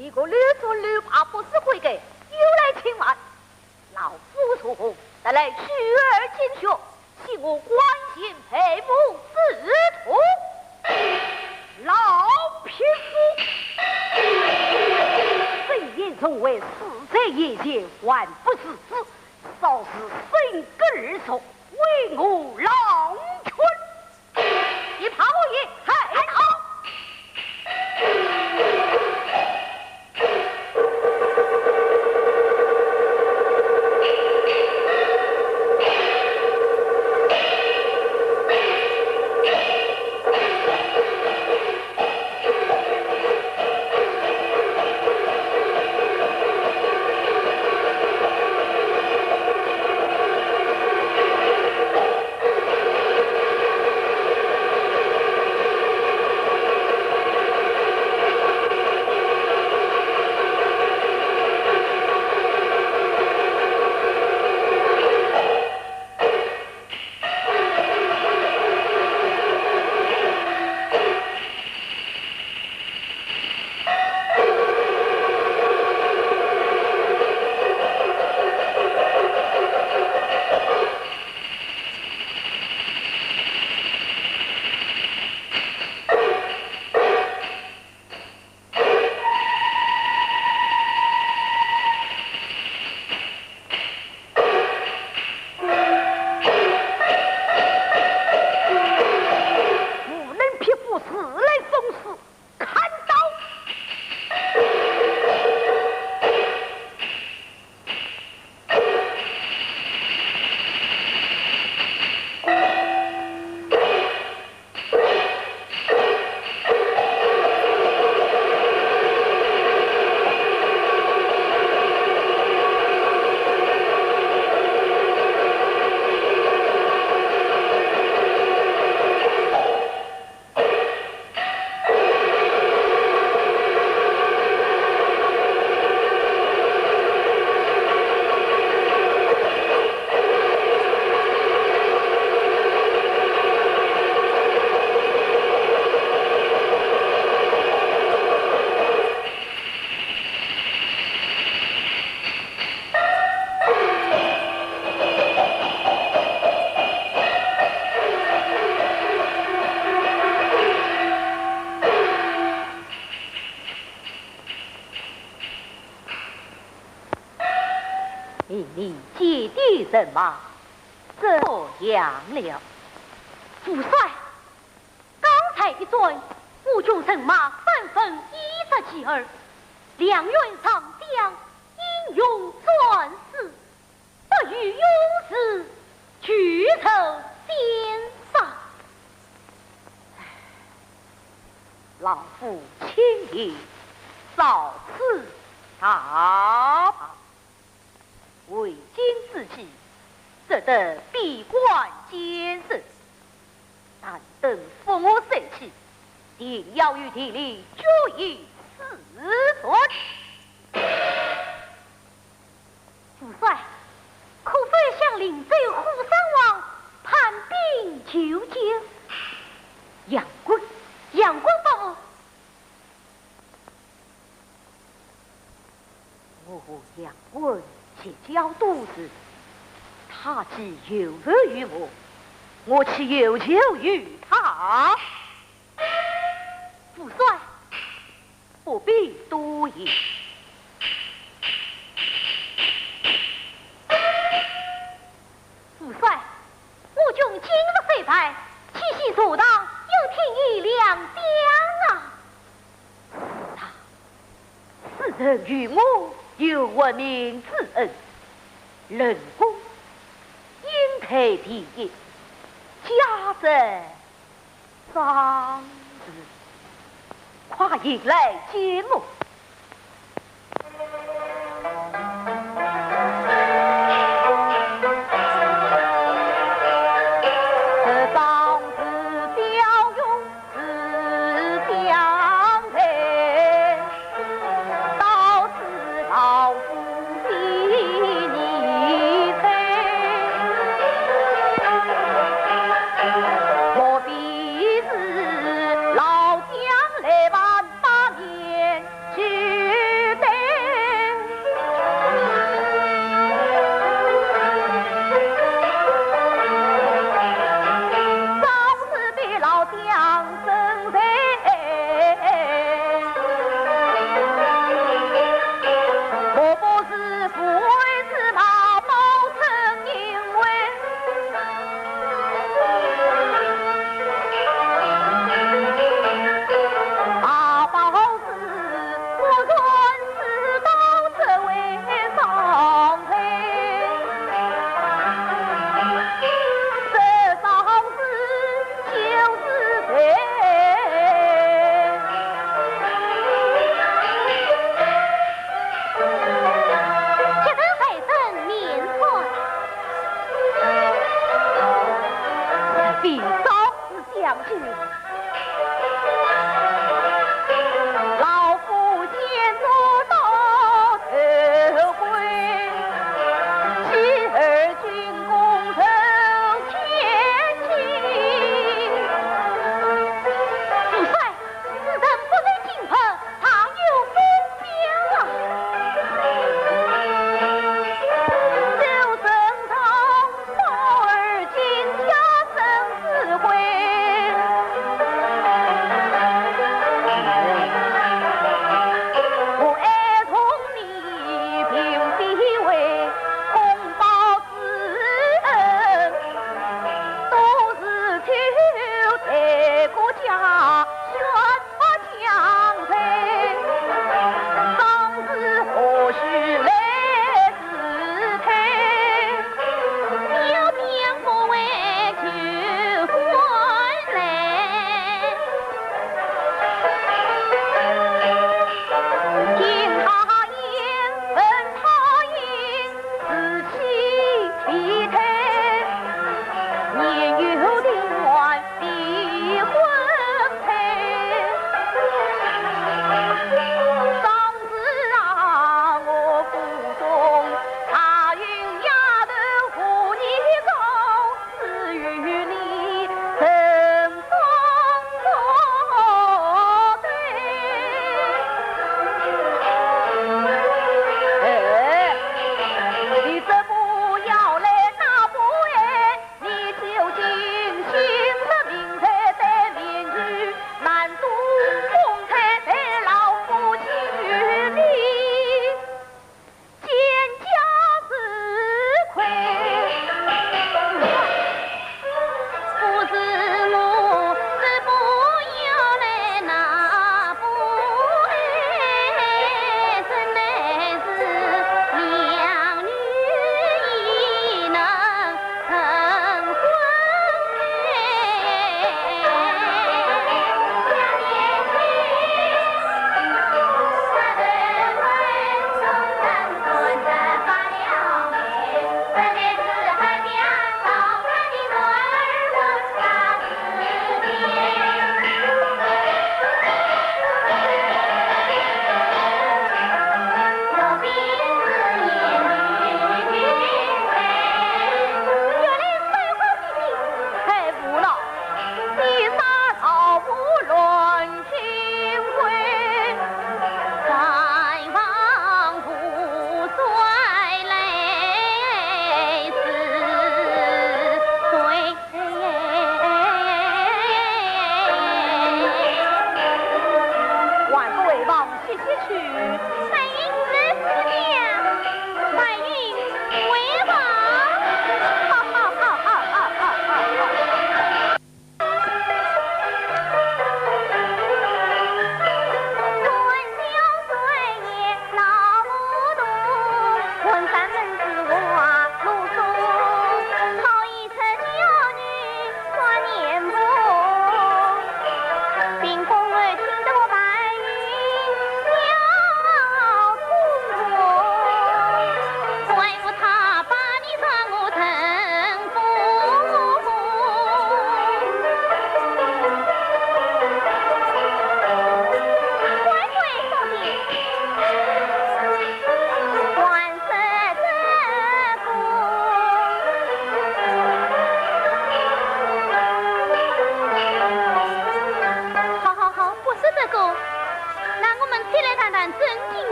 一个屡说屡怕不思悔改，又来请问，老夫楚红得来取而进学，系我关心配母之徒。老匹夫，本言从为死者眼前还不是子，稍是生根而说，为我郎君。你怕我也还好。你姐弟人马这样了？父帅，刚才一转，吴军人马纷纷112，两员上将英勇战死，不与勇士举头先杀。老夫亲眼扫此大炮。为今之计，只得闭关监视，但等风盛起，定要与地里决一死算。父帅，可否向灵州虎山王叛兵求救？杨官报。我杨官结交都子，他既有恶于我岂有求于他？父帅，不必多言。父帅，我军今日虽败，七夕所当又添1两将啊！此人与我有闻名之恩，人公应配地业，家在丧日，快迎来见我。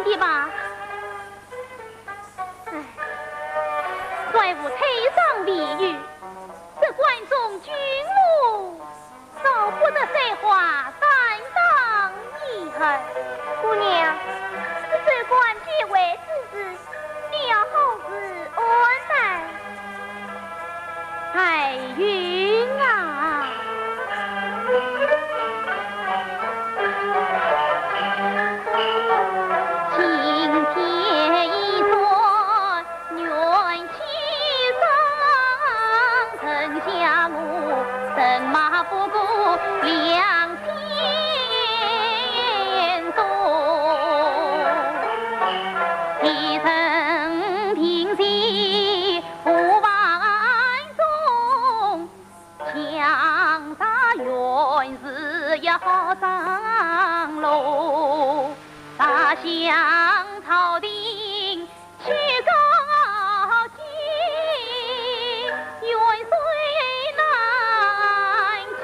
的吧？哎，怪无推上礼遇，这关中军务少不得谁话担当遗憾。姑娘，这关结为之事，你要好自安排。彩云啊！今天一转元气上，丞相我人马不顾两千多，一城平息不万众，强大原是要上路。大象朝廷去告急，元帅难拒，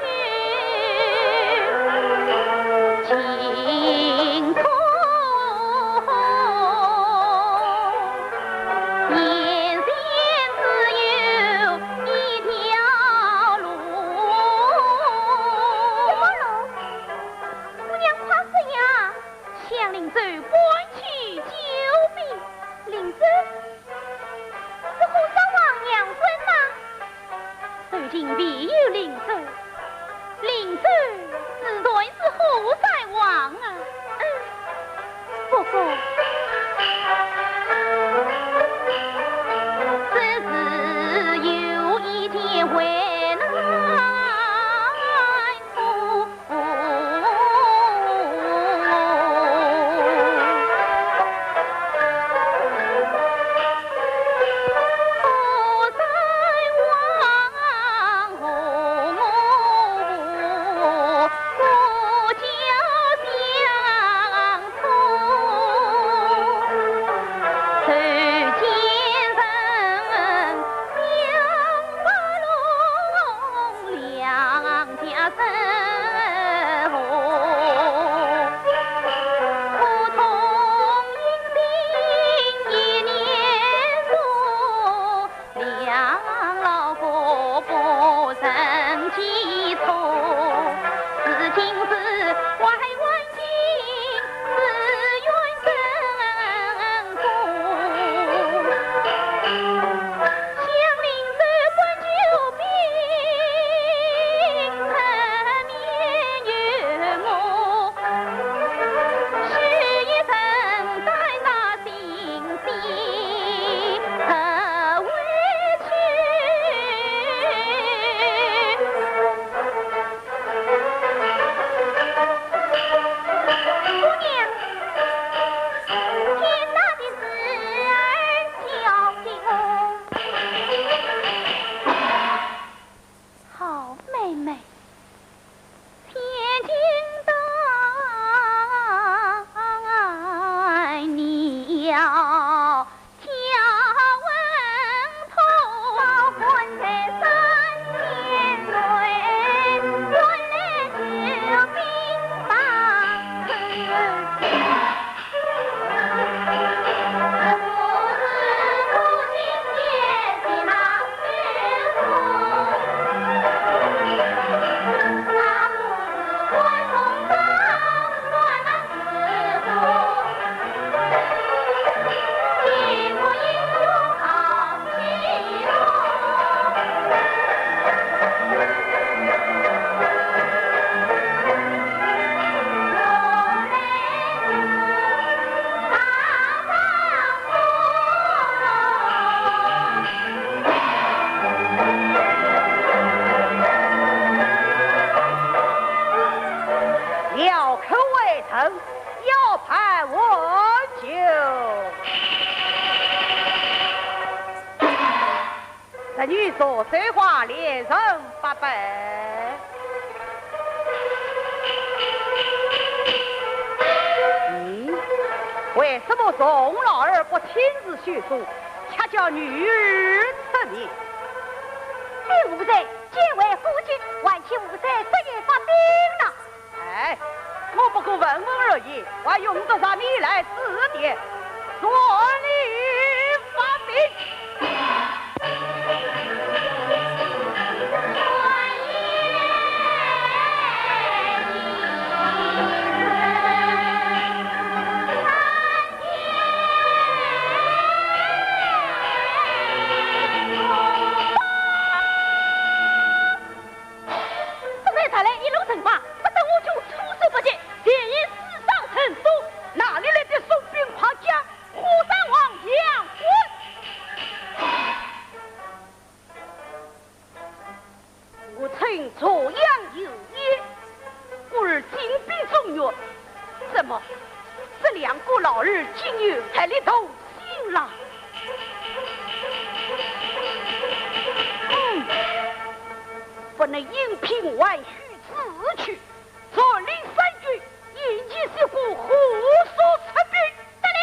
清空眼前只有一条路。什么路？姑娘快说呀！向灵州关去救兵，灵州是虎山王娘孙吗？如今必有灵州，灵州自然是虎山王啊。不过这是有一天回难出。要判我就。这女说这话连人八百。为什么钟老儿不亲自叙述，恰叫女儿出面？这无罪，皆为夫君，万岂无罪，昨夜发兵了。哎，我不过问问而已，还用得上你来指点？这两个老儿竟有才力同心了。不能因凭外虚自取，左领三军，以及是股胡所出兵。得令。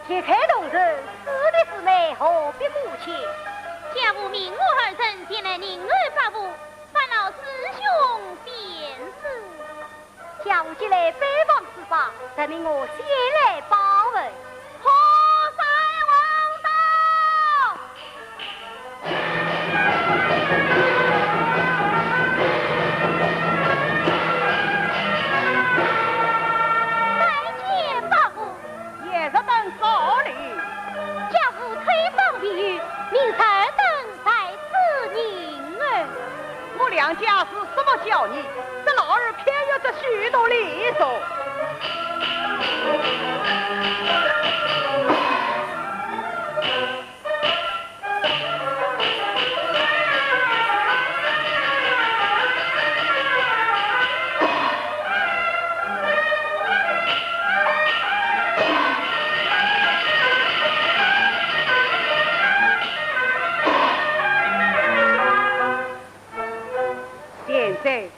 解开动人，死的姊妹何必顾前？家父命我儿臣前来宁儿发布，烦恼师兄便是。家父既来拜访此法，得命我先来报问。何塞王道！拜见伯父。也是等早礼。家父推访必遇，明才等在此宁儿。我两家是什么教你？这老儿偏有这许多礼数。现在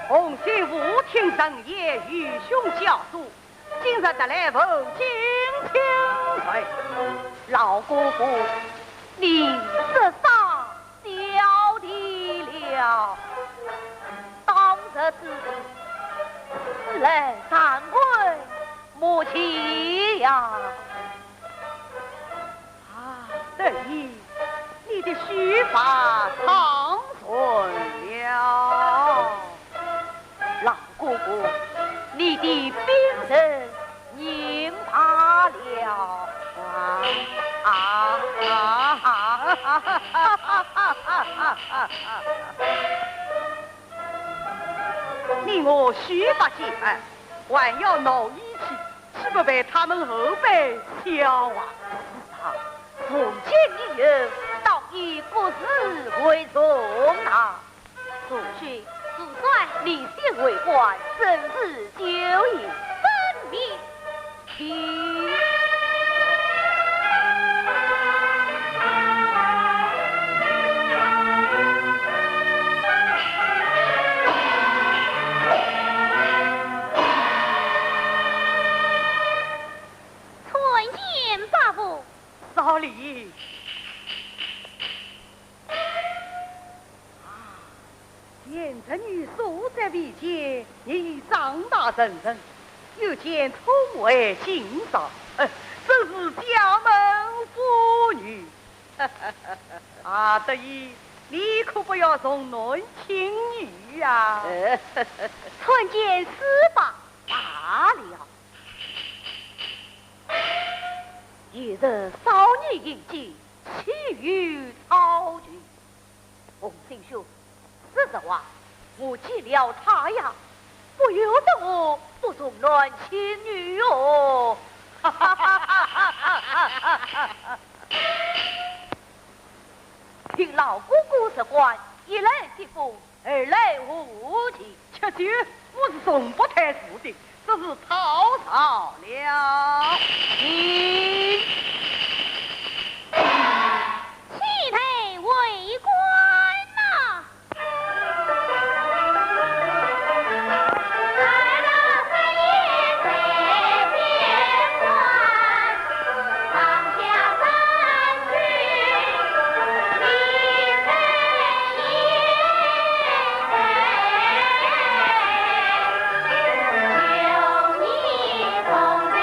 红星无听神也愚兄教唆，今日得来奉金清水。老姑姑，你这啥小弟了？当日之日，此人惭愧莫欺呀！得意，你的须发长顺了。老姑姑，你的兵人宁罢了你我须发结伴，还要闹义气，岂不被他们后辈笑啊？从今以后，当以国事为重啊！主君，主帅立宪为官，生死就已分明。听。少礼。见这女素在比肩，你长大成人，又见聪慧欣赏，真是家门妇女。得意，你可不要重男轻女呀！参见司法罢了。一日少年迎接，气宇超群。洪兴兄，这是话，我去了他呀，不由得我不重男轻女哦。听老姑姑说话，一来接风，二来无情。切记，我是从不太负的，这是讨少了。起头为官呐！有你同志，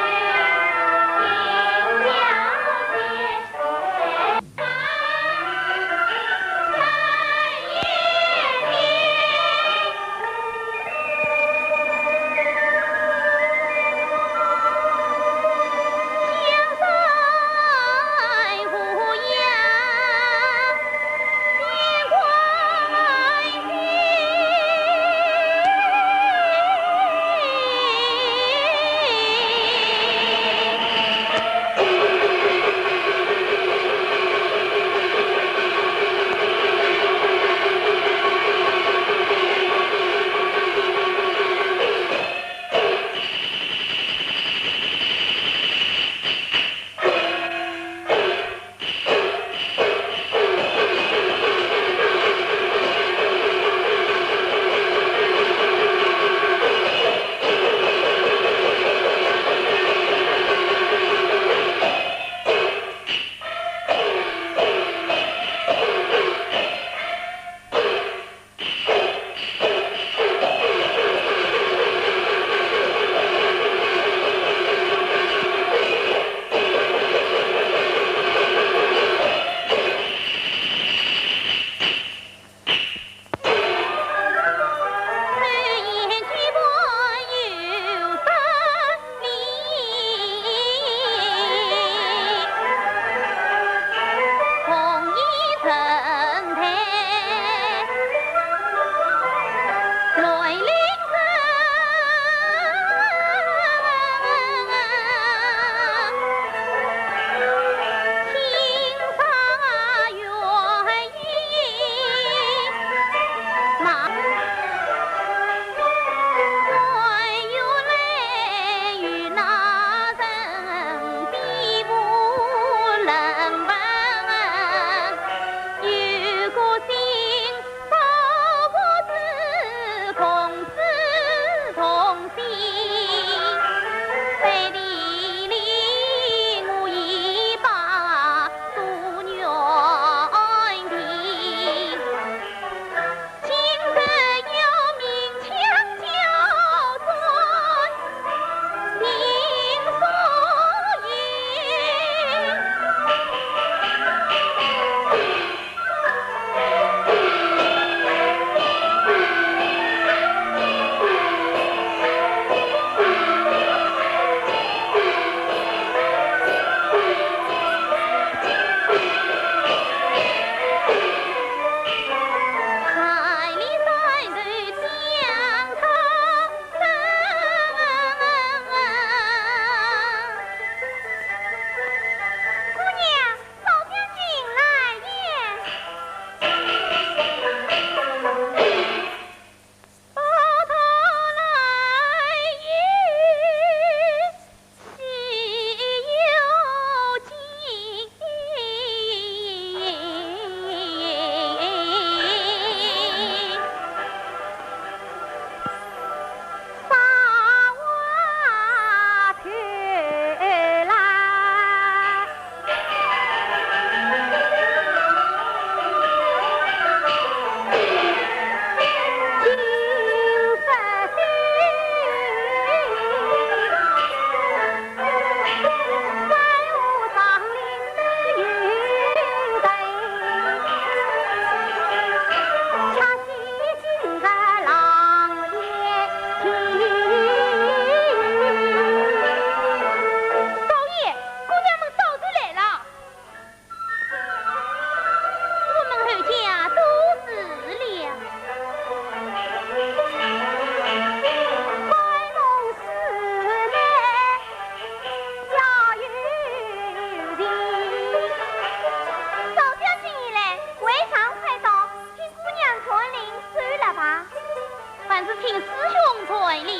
兄在里，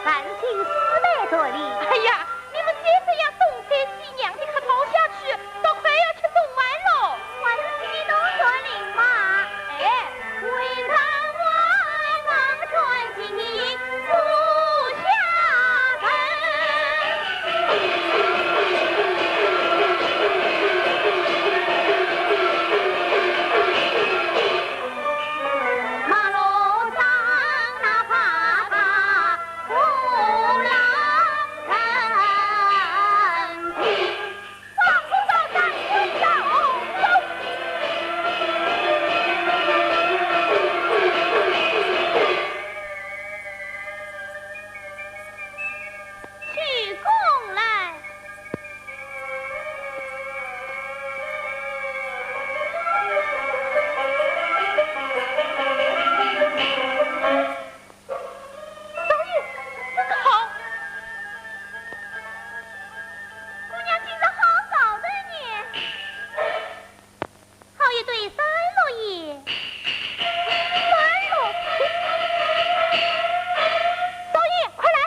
三亲四代在里。哎呀，你们再这样东猜西娘的可跑下去，都快要吃中完喽。还是你都在里嘛？哎，为他万方传情不下马路上那爬爬不让看清，放不到山回到走。去宫来。少爷，这个好，姑娘今日好早的呢。好一对三落叶，三路，少爷快来！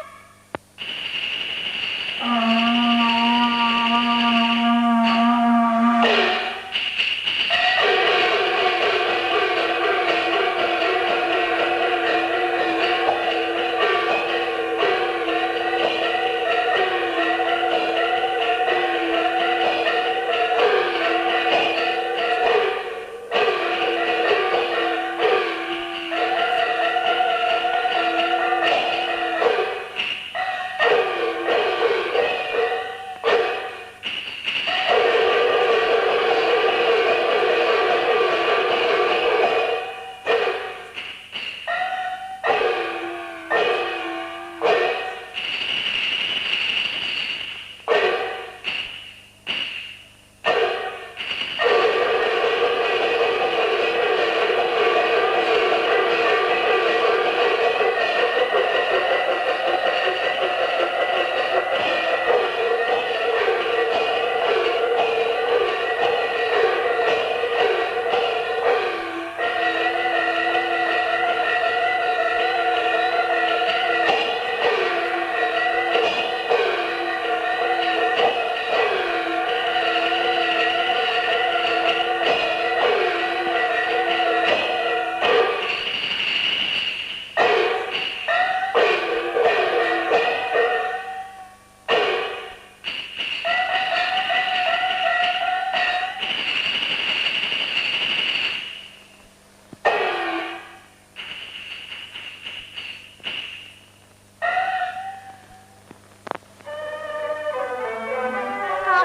他和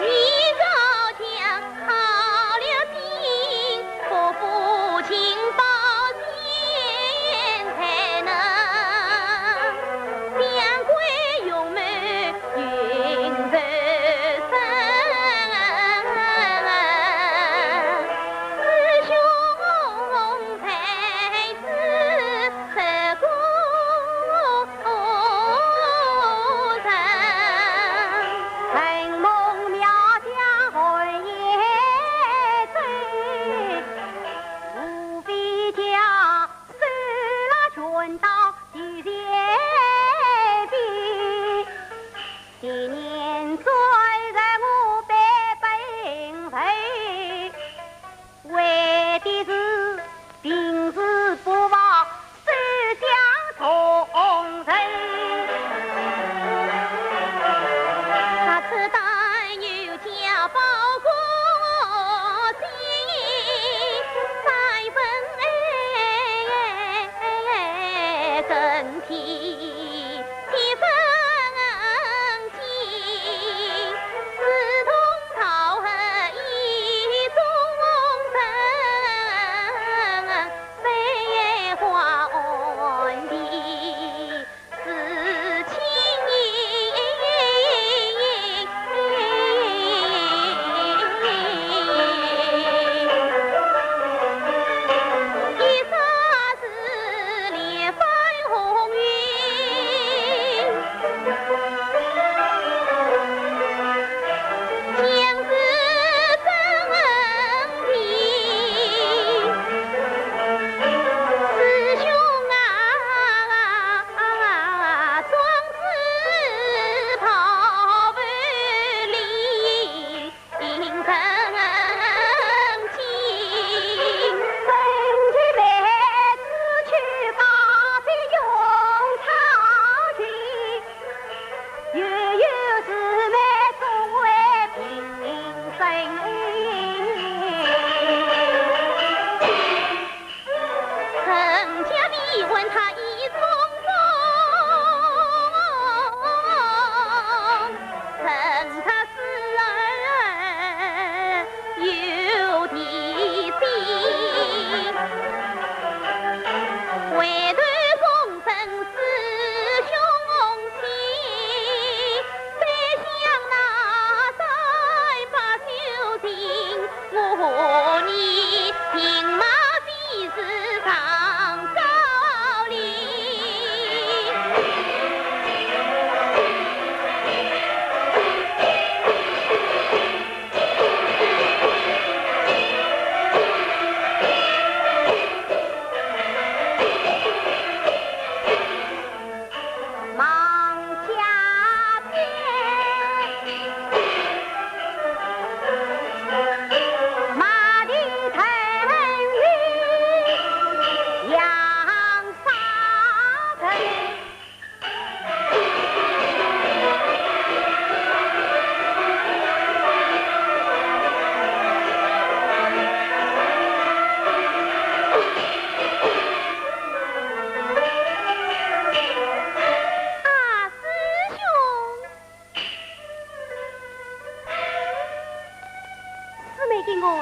你早讲好了心，可父亲保险才能两归永门云柔生。师兄才子受过人。承蒙苗疆寒夜醉，吾必将收了全到地前边。今年虽然我百本费，为的是平时不忘守将重臣。他此代有家报国心，三分更替，七分敬，私通朝贺一忠臣，飞花岸地是亲一霎时连番红云。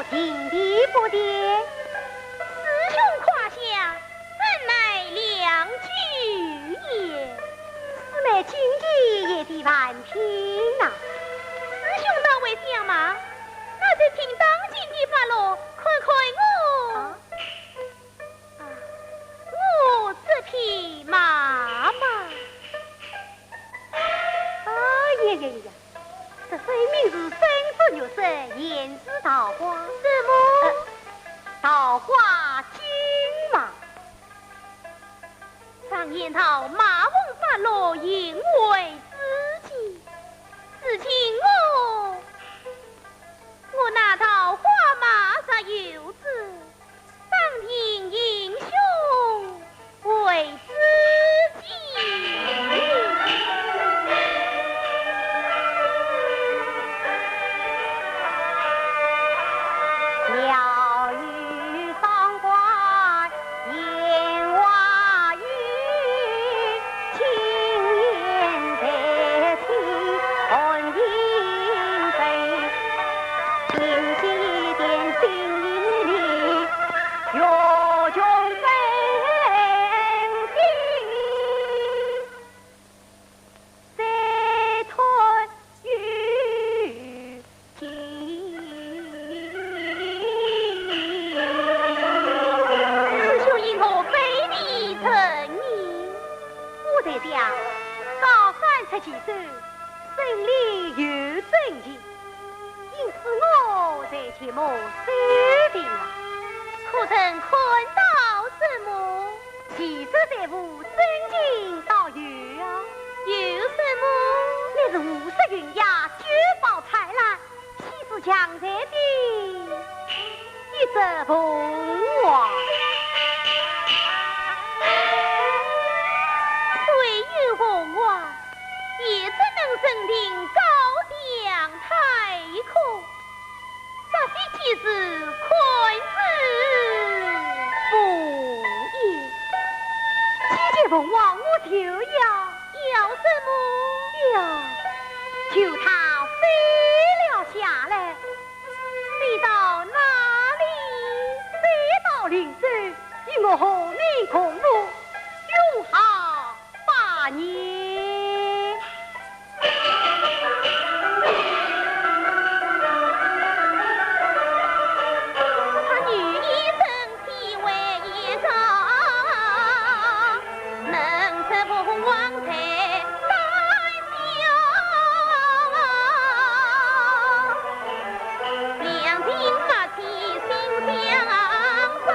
行礼不迭，师兄胯下怎奈良驹也？师妹今日也得万平呐。师兄倒为相马，那就听当今的法罗，看看我这匹马嘛。呀呀呀！这分明是生子有生，言之桃花。什么？桃花金马。常言道，马翁发落，引为知己。只请我那桃花马上有子，当听英雄为知己。鸟语桑花烟花雨，轻言在听红英飞，清晰点心里有穷分平，再吞雨情。想高喊出其手，心里有真情，因此我才切莫收定了。可曾看到什么？其实在乎真情倒有啊。有什么？那是五色云霞，九宝彩兰，气势强才的一只凤凰。凤凰也只能升顶高墙太空，这些其实看之不易。七节凤凰我就要什么？要求它飞了下来，飞到哪里？飞到灵州，与我和你共路，永好8年。他女一生体为夜长，能吃凤凰才难想，两情马蹄心相伤。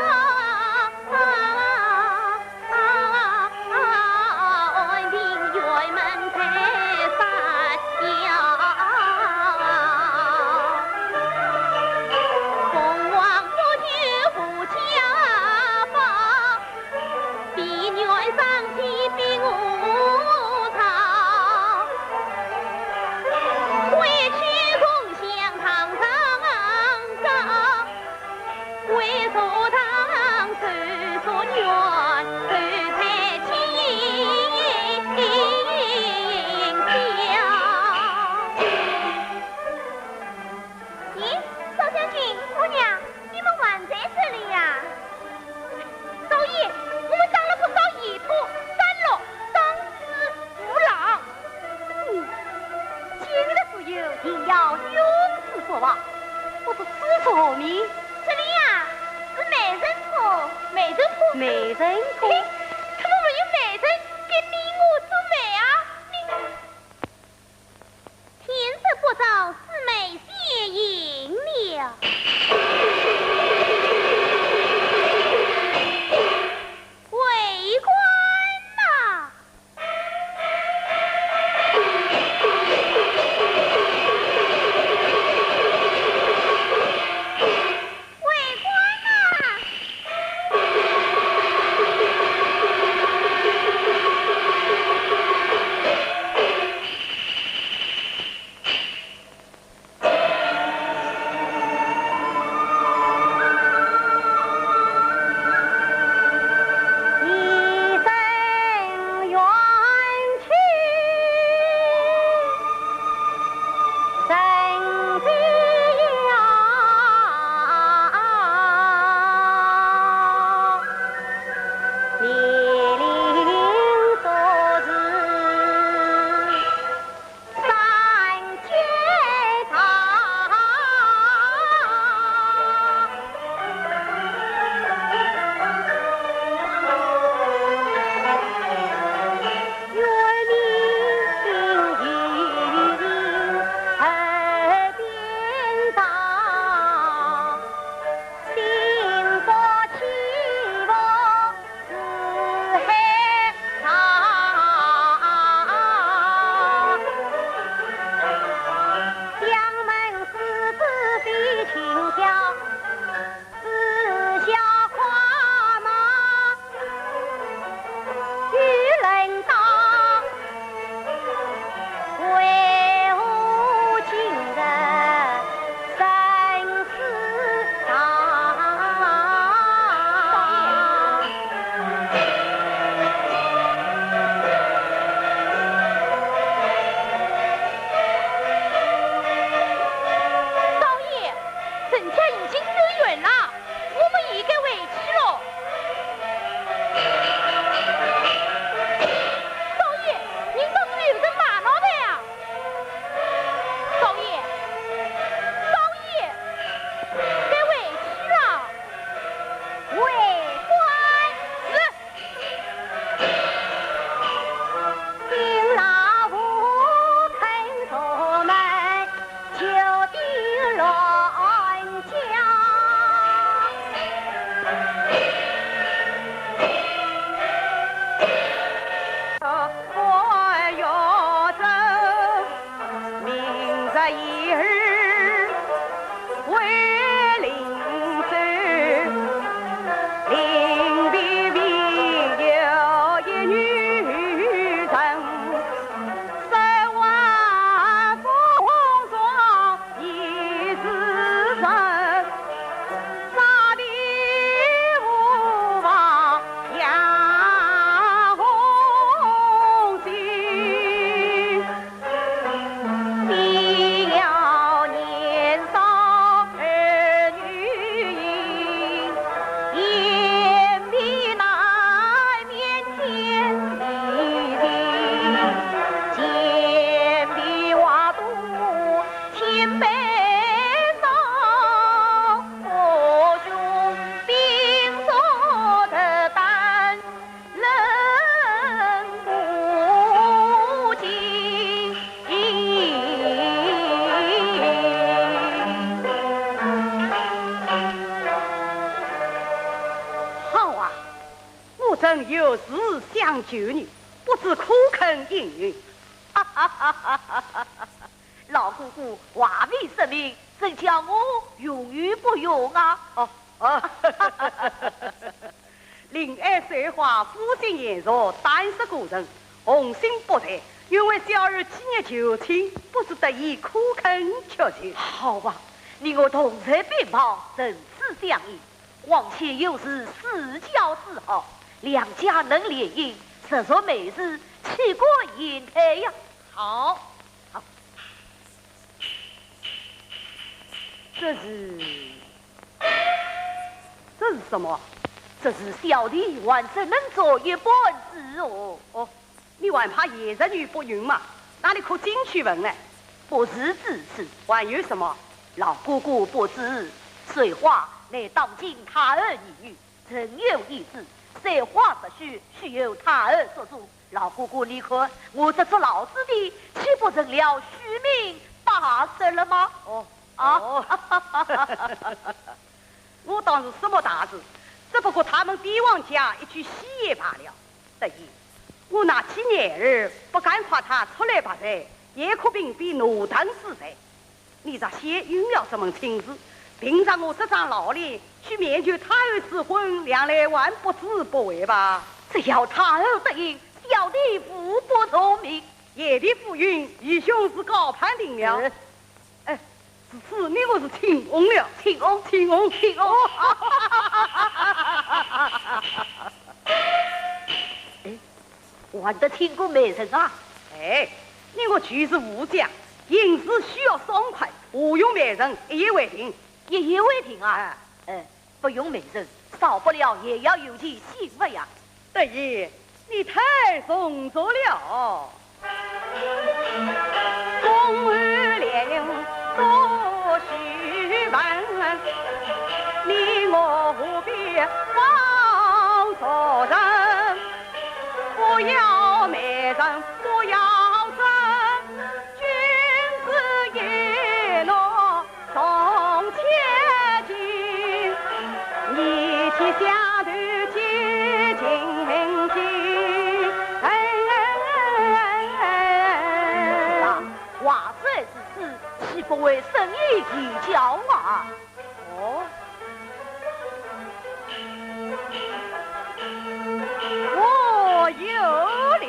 养九女，不知苦肯应允。老姑姑话未说明，怎叫我用与不用啊？临安岁花夫心严弱，胆识过人，红心不在，愿为小儿纪念求亲，不是得以苦恳求求。好吧，你我同在边旁，生死相依，况且又是私交之好，两家能联姻，实属美事，岂过言谈呀？好，好，这是什么？这是小弟还怎能做一本子哦？哦，你还怕野人女不允吗？哪里可进去问呢？不是自此，还有什么？老姑姑不知，水花乃当今他儿女女，曾有一字，水花不许，须由他儿做主。老姑姑，你看我这做老子的，岂不成了虚名大事了吗？我当是什么大事，只不过他们帝王家一句戏言罢了。得意，我拿起眼儿，不敢夸他出来吧噻，也可并非奴腾之才。你这先允了这门亲事，并让我这张老脸去面求他儿赐婚，两来万不知不为吧？只要他儿得应，小弟父不从命。爷的夫允，义兄是高攀定了。此次你我是请翁了，请翁。还得听过美人啊？你我俱是武将，行事需要爽快，勿用美人，一言为定。一言为定啊？不用美人，少不了也要有其行为呀。得意，你太纵作了。公儿两多须问，你我何必放做人？不要美人，不要真，君子一诺重千金，一起下对结金金。话虽是此，岂不为生意提交啊？我有了。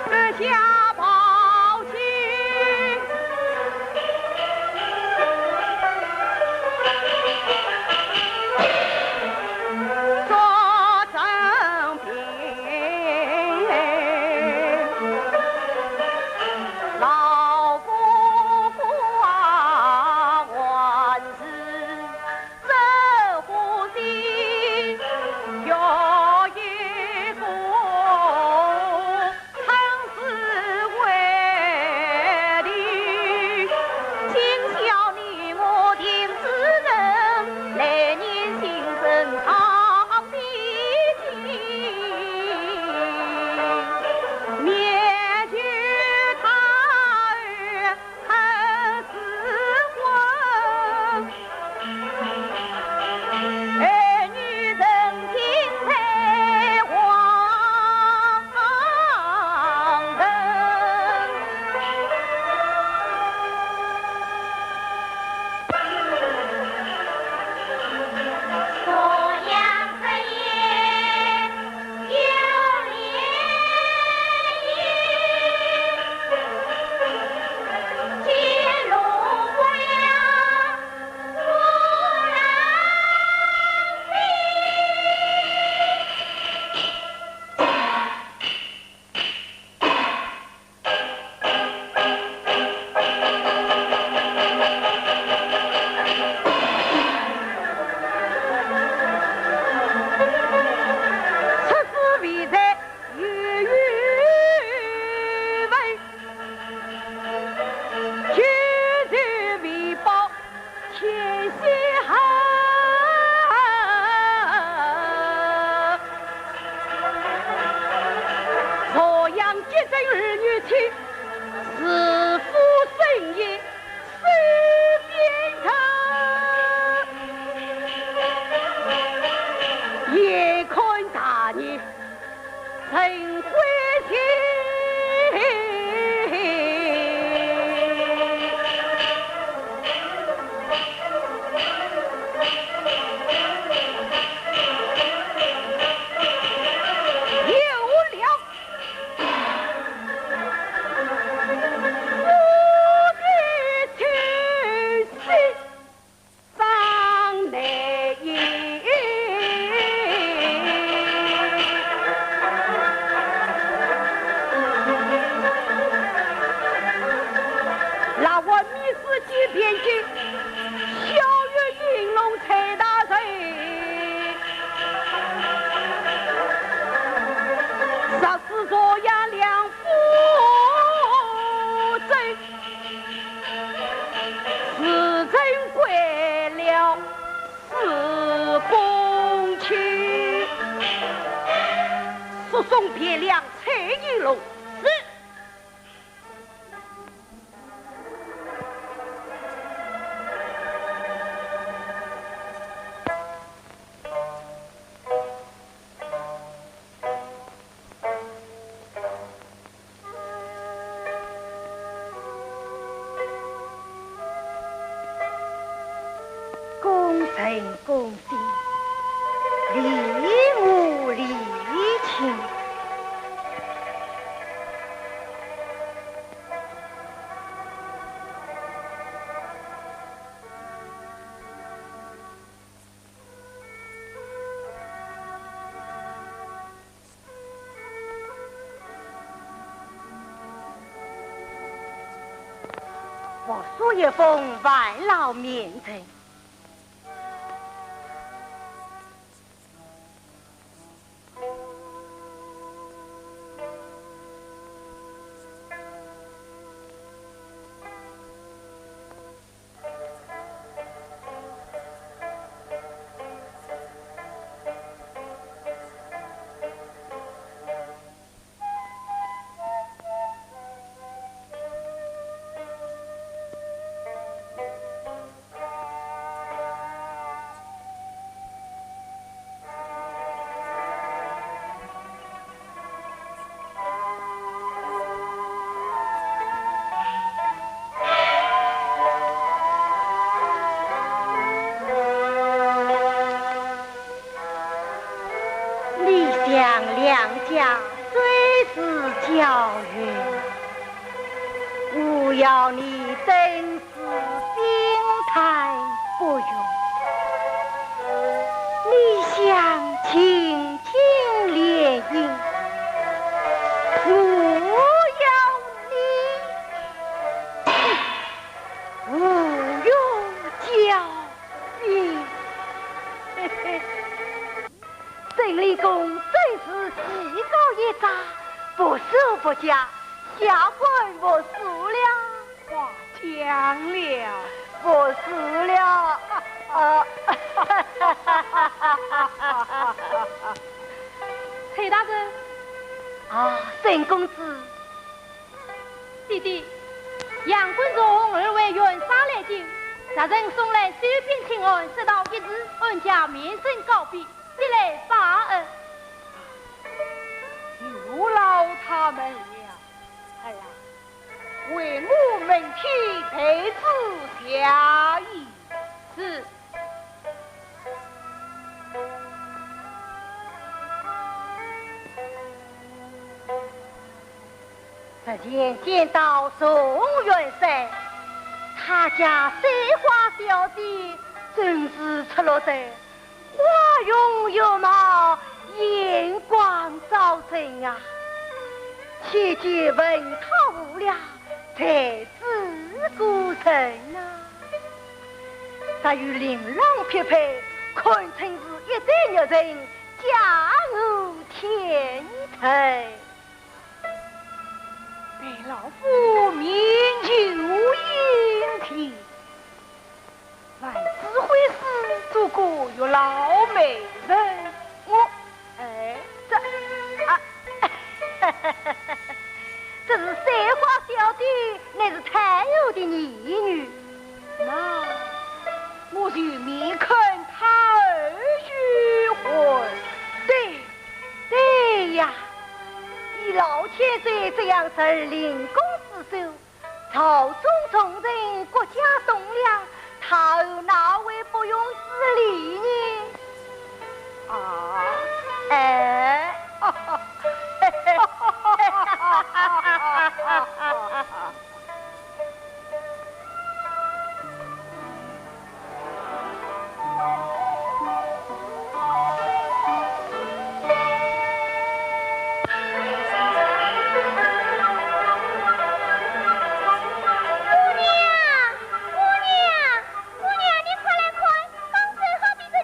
这家宝金，做正品，老姑姑啊，万事真呼吸，有一个曾是为的，今宵你我定只能来年新生堂的亲，面具他儿曾是婚，儿女人听才皇人。我要速送别两车一路。是。恭喜，礼物礼情。我苏一封万老面呈。两家虽是交缘，勿要你登此冰台不容。你想轻轻联姻，勿要你勿用交兵。郑立功真是技高一诈，不守不嫁，下官不恕了。话讲了，不恕了。崔大人，郑公子，弟弟，杨官中二位元杀来京，大人送来水兵请安，直到一日，俺家面圣告别。你来发恩，有劳他们了。哎呀，为我明天陪子下衣。是。这前见到宋元帅，他家绯花小弟真是出了身。花容月貌，眼光照人啊！切记问他无聊，才知故人啊！他与琳琅匹配，堪称是一代女人，家有天成。被老夫面有阴天。万智慧师做过有老美人，这是绯花小弟，乃是太后的义女。那我就面看他儿许婚。对呀，以老千岁这样子领功之手，朝中重任，国家栋梁。他儿哪位不用自理呢？姑娘，你快来看，刚才好比这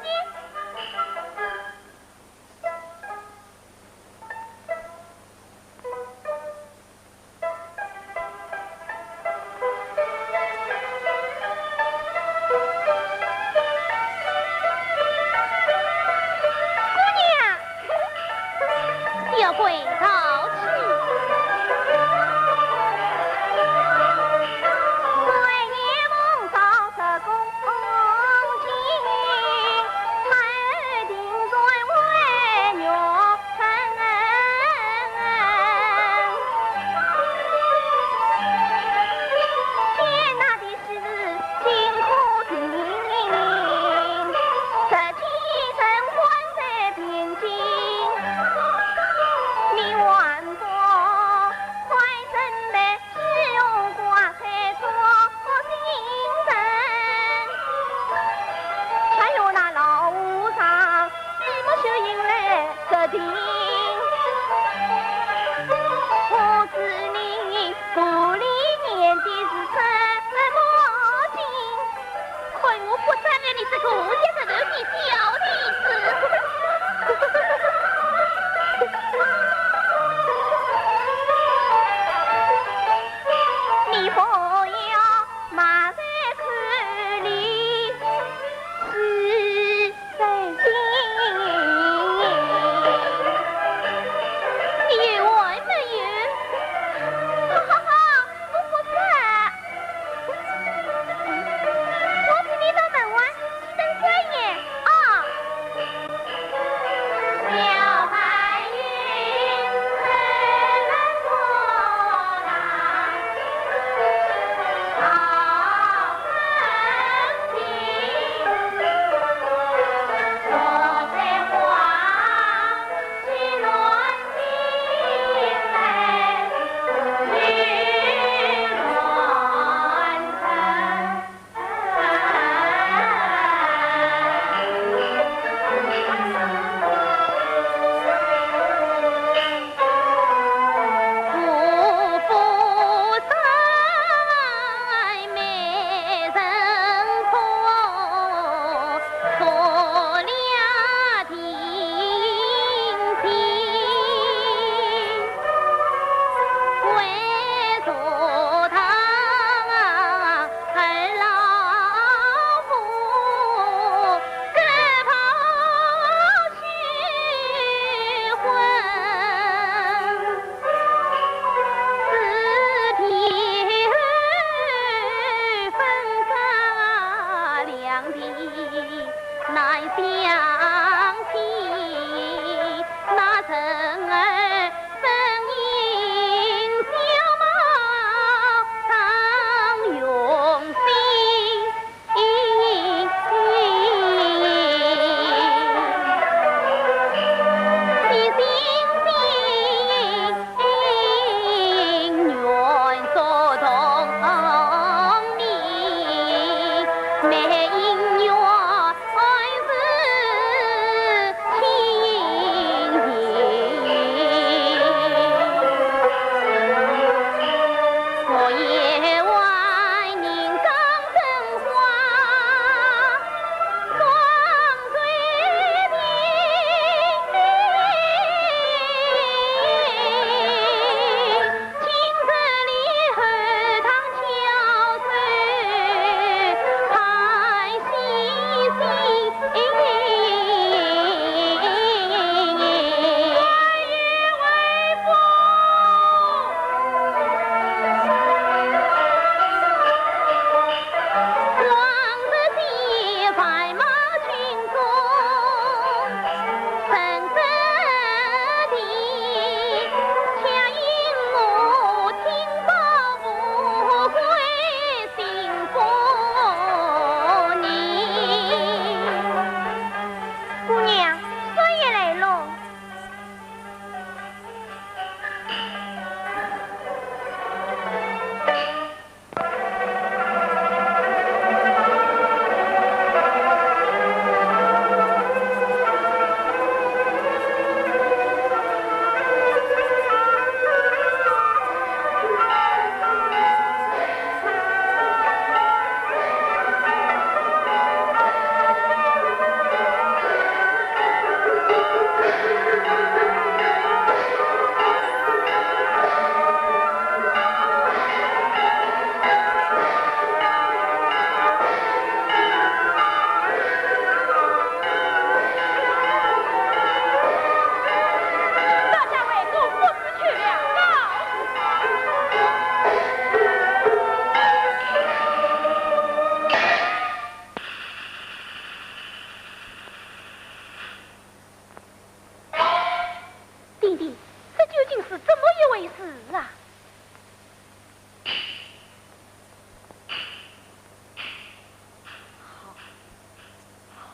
弟弟，这究竟是怎么一回事啊？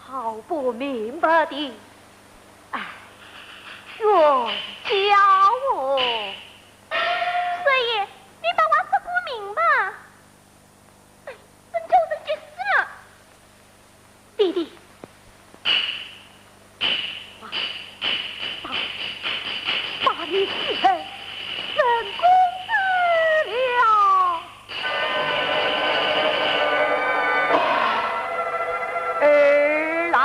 好不明白的，哎，冤家哦！师爷，你把话说个明白。真就是急死了，弟弟。把你气成人工治了。儿郎，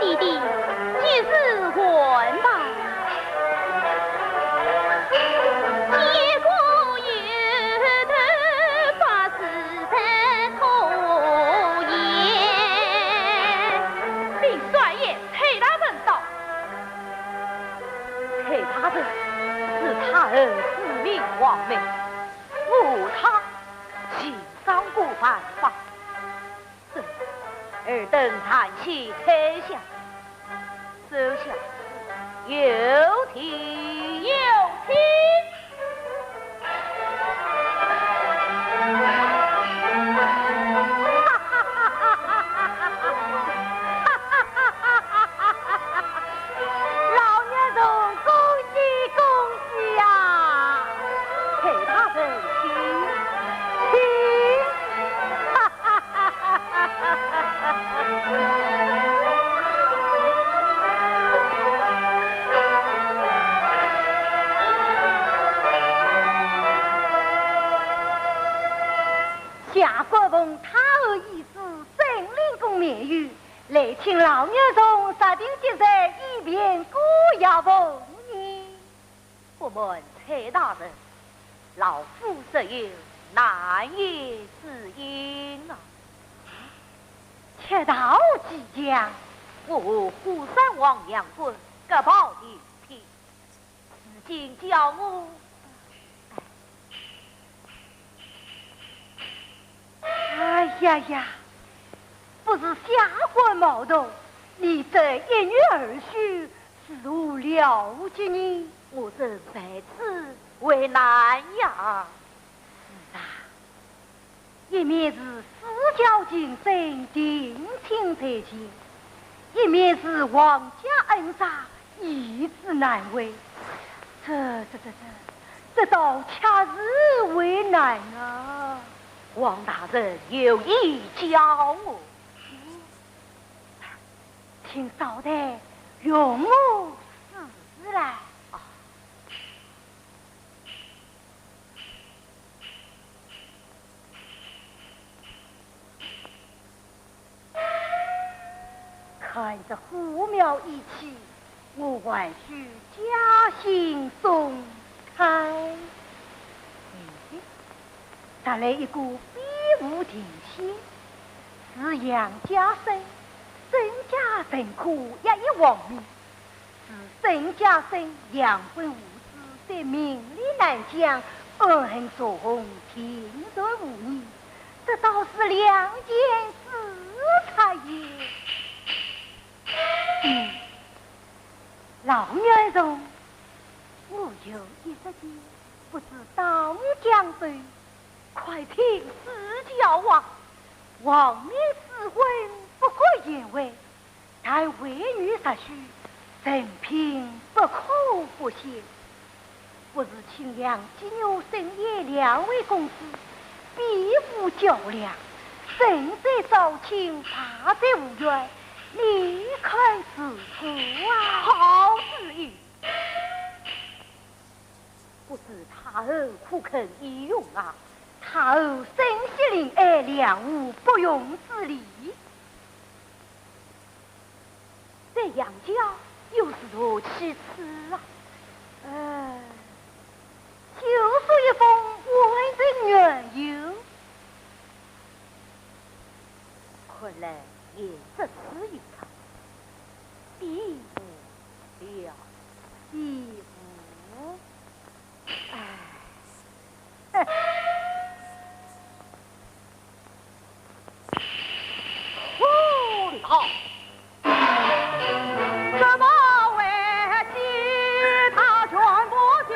弟弟既是混吧，结果有的把事在头言。禀帅爷，崔大人到。崔大人是他儿自命亡命，无他情伤不犯法。尔等叹息天下，手下有听有听。老娘总恭喜恭喜呀！给他们听听，哈哈哈哈哈哈！下国奉他儿意思，圣灵公免狱，来请老娘从杀定节日一边过要奉你。我们崔大人，老夫实有难言之隐啊。且道即讲，我虎山王杨quân各报一批，至今叫我。哎呀呀，不是下官冒动，你这一女二婿是无了解你，我真在此为难呀。是啊，一面是私交精深，定亲在前，一面是王家恩杀，义之难为。这倒恰是为难啊！王大人有意教我，请少太容我试试来。看这虎苗一起，我还需加薪松开。带来一股比武定心，是杨家生，沈家神苦也一亡命，是沈家生杨婚无知，对名利难讲，恩恨作红，天人无疑，这倒是两件事才也。老元荣，我有一时间不知当将对。快听施教啊！王冕私婚不可言违，但为女实许，人品不可不贤。不是请两金牛深夜两位公子比武较量，正在招亲，怕在无缘，离开此处啊！好主意，不是他儿苦肯义勇啊！他儿身息临爱，两无不容之理。在杨家又是何其次啊！就说一封温人缘由，看来也是此一场，比不了，比不，好，怎么为其他全部讲？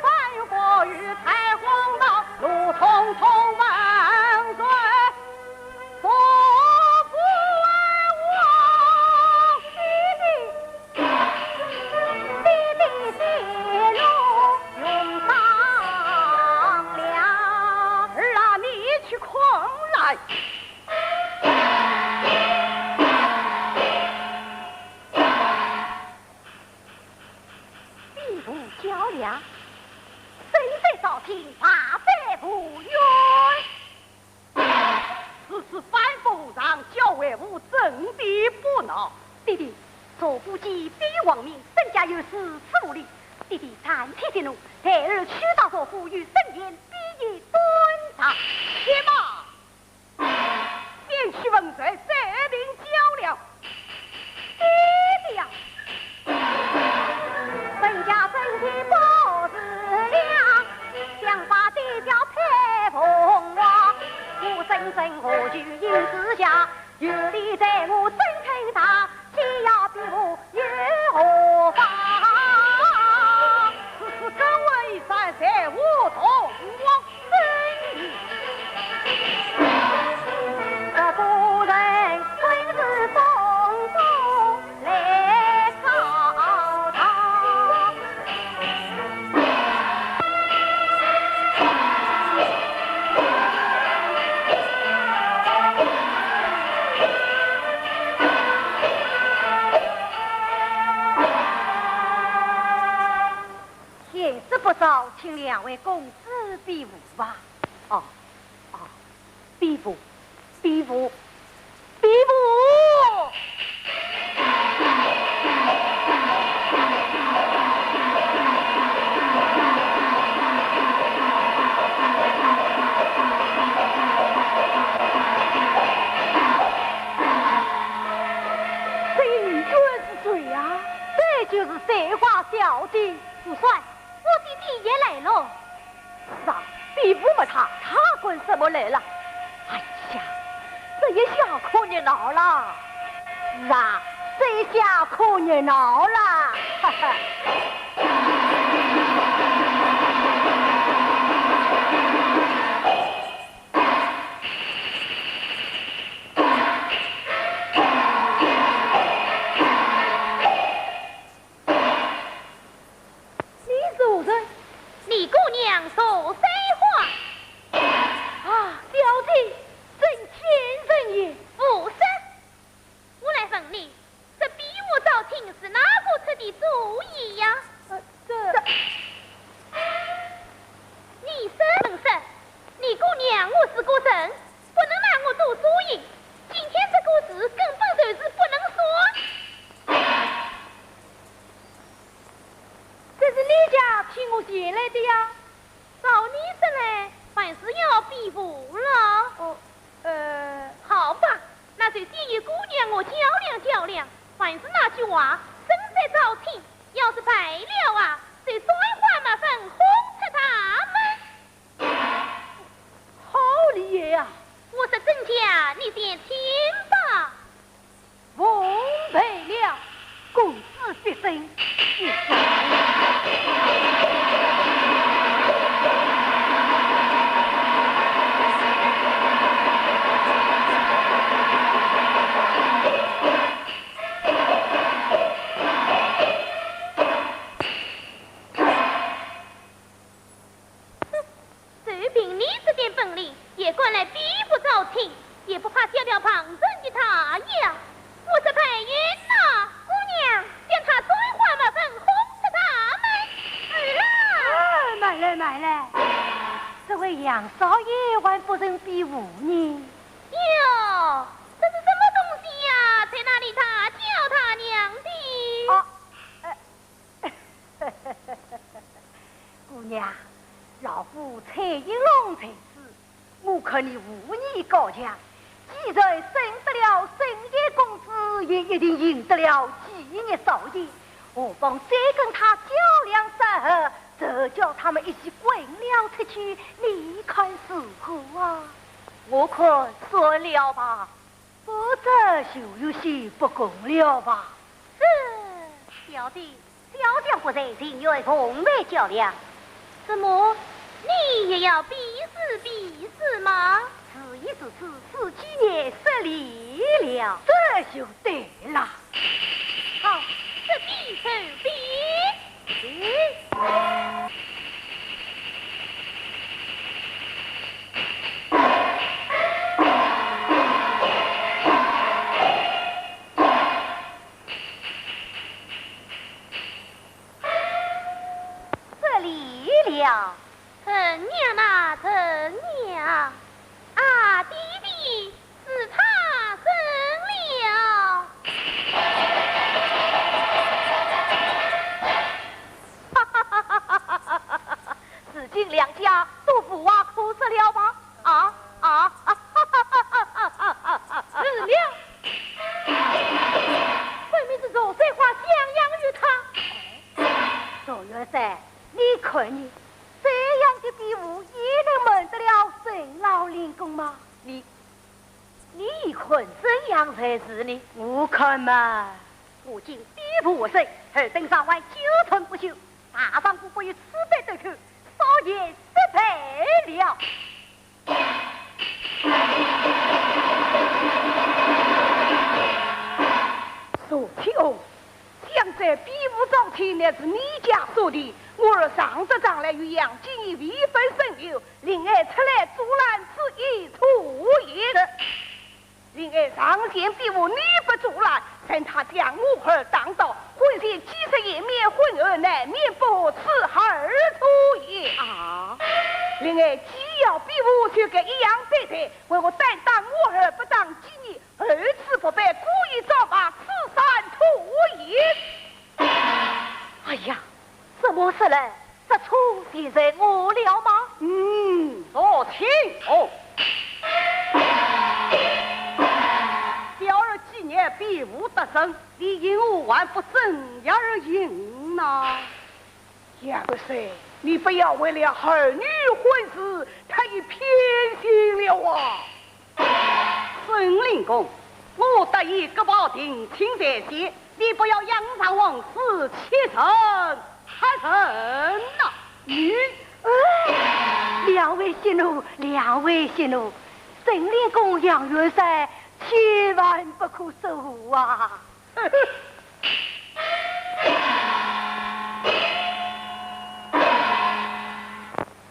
翻云覆雨采黄道，路匆匆万岁，所不为我弟弟的路用上了，儿啊，你去困来。较量，身在朝廷，怕百不冤。此次反复让教为吾争地不恼，弟弟，左不及必有亡命，身家有失，此无理。弟弟暂且息怒，待儿去到左府与圣言必以端茶。且马，先去问罪，这兵交了。爹呀！本家身体不自量，想把地窖配凤凰。我生生何惧因之下，有理在我真称他，既要比我有何妨？此事更为山在我同往真理。这夫人本是风中来考察。闲事不早，请两位公子比武吧。哦，比武，比武，比武！这原是谁呀？这就是谁花小姐。主帅，我弟弟也来了。是啊，比武嘛他管什么来了？哎呀，这也下可热闹了。是啊，这下可热闹了。哈哈。李姑娘说谁话？啊，小姐，真天人也。不是，我来问你，这比武招亲是哪个出的主意呀？你说能说，李姑娘我是个人，不能拿我做主意。今天这个事根本就是不能说。这是你家替我捡来的呀？照你说来，凡是要比武了。好吧，那就先与姑娘我较量较量。凡是那句话，身在朝廷，要是败了啊，就摔花马粪轰出他们。好厉害呀！我说真假，你先听吧。奉陪了，公子必胜。就凭你这点本领，也管来比不招亲，也不怕叫了旁人的他呀？我是太冤呐，姑娘，将他摔花马粪轰出他们。买来，这位杨少爷还不认比武呢？哟，这是什么东西呀？在哪里他叫他娘的？姑娘，老夫蔡英龙才子，我看你武艺高强，既然胜得了圣爷公子，也一定赢得了纪业少爷。何妨再跟他较量3合，这叫他们一起滚了出去，你看如何啊？我看算了吧，否则就有些不公了吧。小弟，小将不在，情愿同为较量。怎么，你也要比试吗？此一此次，此几年失礼了，这就对了。好，这比手比。这里了，陈娘呐，陈娘，啊，弟弟是他生了。困你，这样的比武也能蒙得了圣老灵公吗？你困怎样才是呢？悟空嘛，如今比武胜，尔等上外久存不休，大丈夫不与此辈对口，少爷失败了。说起哦，想在比武招亲乃是你家说的，我儿上得仗来与杨金已未分胜友，令爱出来阻拦此一出也的。令爱上前比武，你不阻拦，趁他将我儿当道，浑身几十页面混儿难免不此二出也啊！令爱既要比武，就该一样对待，为我担当我儿不当几年，二次不败，故意造罢此三出也。哎呀，怎么说呢？这出现在我了吗？说清哦。表儿几年比武得胜，你因我还不怎样而赢呢？杨贵你不要为了儿女婚事，他已偏心了啊！孙灵公，我得意各保定亲在先，你不要扬长往事，切成害人呐！两位息怒，两位息怒，圣灵公杨元帅千万不可受啊！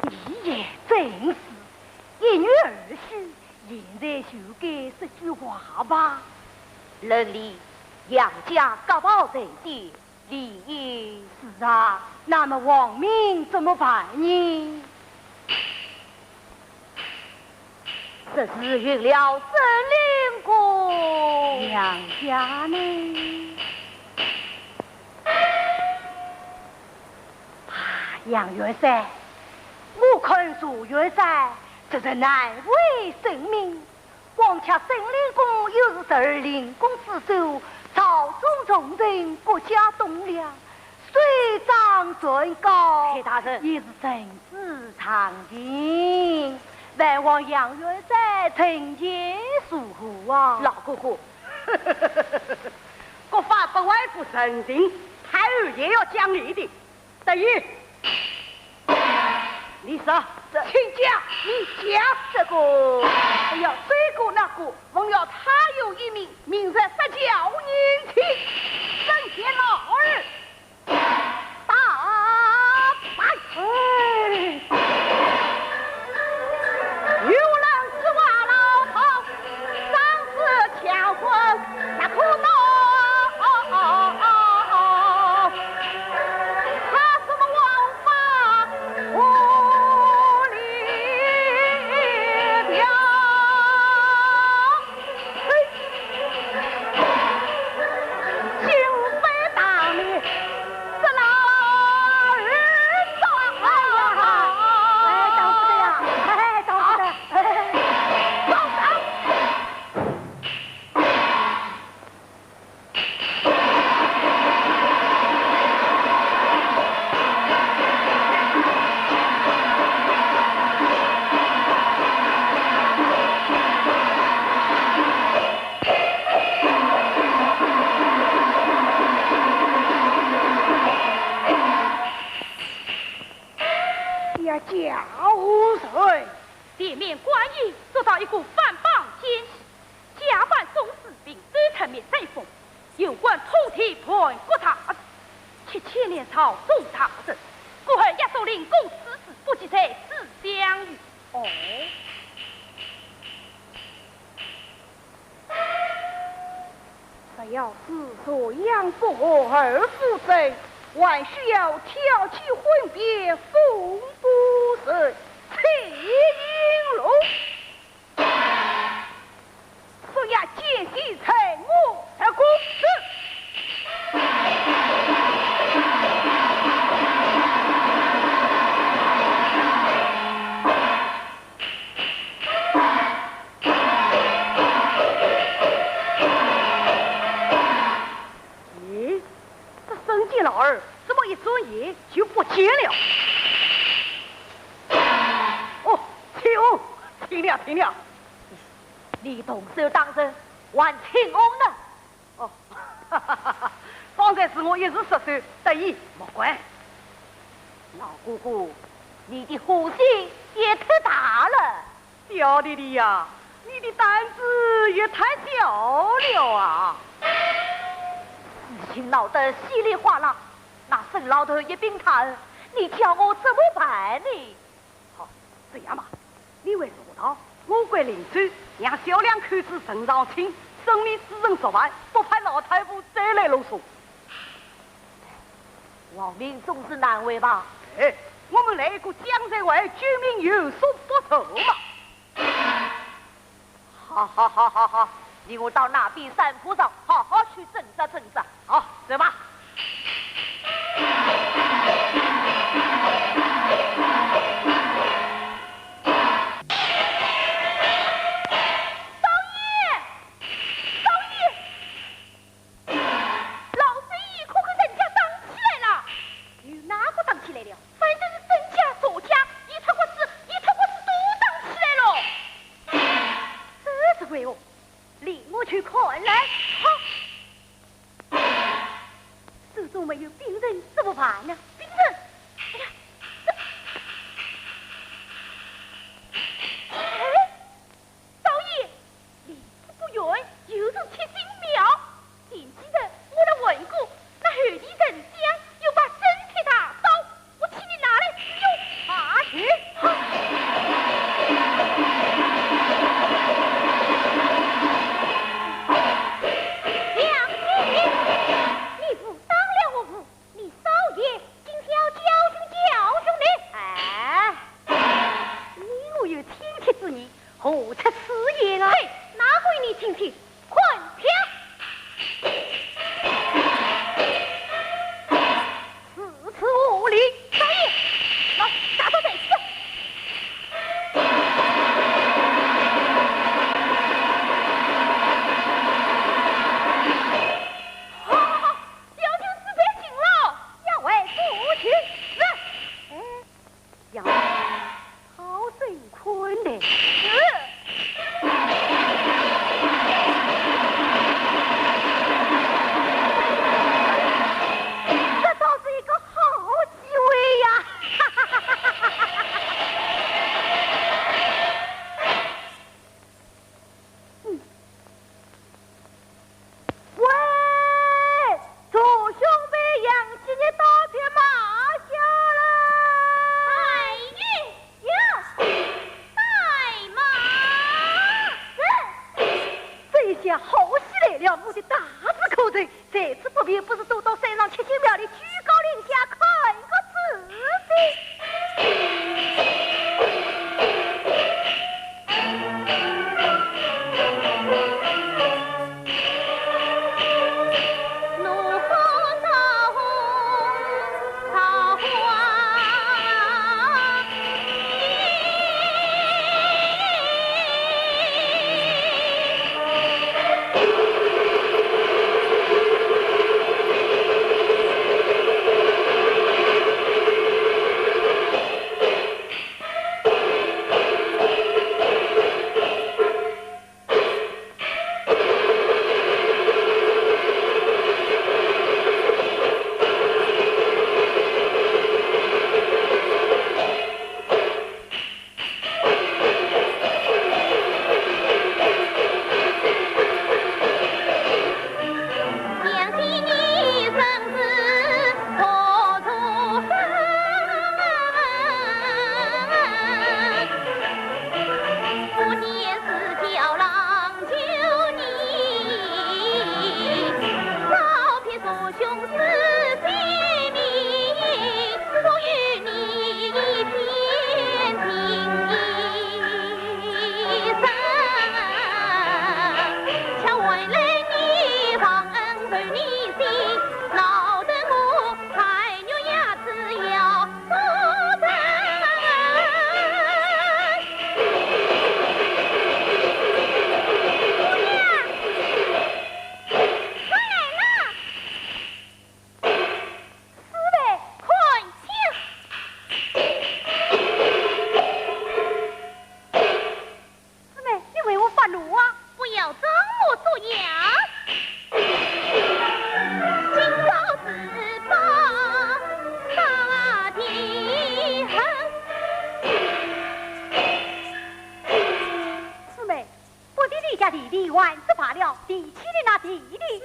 你也真是一女儿婿，现在就该说句话吧。人力杨家各保人先，理应是啊，那么王明怎么办呢？这是运了圣灵公杨家呢？杨元帅，我看苏元帅这是难为生命，况且圣灵公又是12灵公之首，朝中重臣，国家栋梁，水涨船高，铁大人也是政治常情。万望杨元帅惩戒疏忽啊！老姑姑，国法不外乎神定，太儿也要讲理的。德玉，你说，请讲，你讲这个，哎呀，这个那个，我要他有一名，名在撒娇年轻，圣贤老儿大败。有人指望老头，上次强婚那苦恼，他什么王法无力了？心非大命，这老人抓呀！当不得呀！当不得！呀，家务谁？地面官员做到一个反绑奸细，假扮宋士兵，对城面吹风，有关土地盘国他，7千年朝中他政，过后亚首领公此事不及在自相遇。哦，只要是这样不而不争，还需要挑起混变，风不胜气应龙。所以见习成我的公子。咦，这生计老儿怎么一转眼就不见了？听了听了。你动手当真，还请翁呢？哦，哈哈哈哈！方才是我一时失手，得意莫怪。老姑姑，你的呼吸也太大了。小弟弟呀，你的胆子也太小了啊！事情闹得稀里哗啦，那沈老头一病瘫，你叫我怎么办呢？好，这样吧，你为做到我归邻居，让小两口子身上轻，生米只人说完，不派老太婆再来啰嗦。王明总是难为吧？哎，我们来个江山为居民有所不酬嘛。好，你我到那边山坡上好好去整整。好，走吧。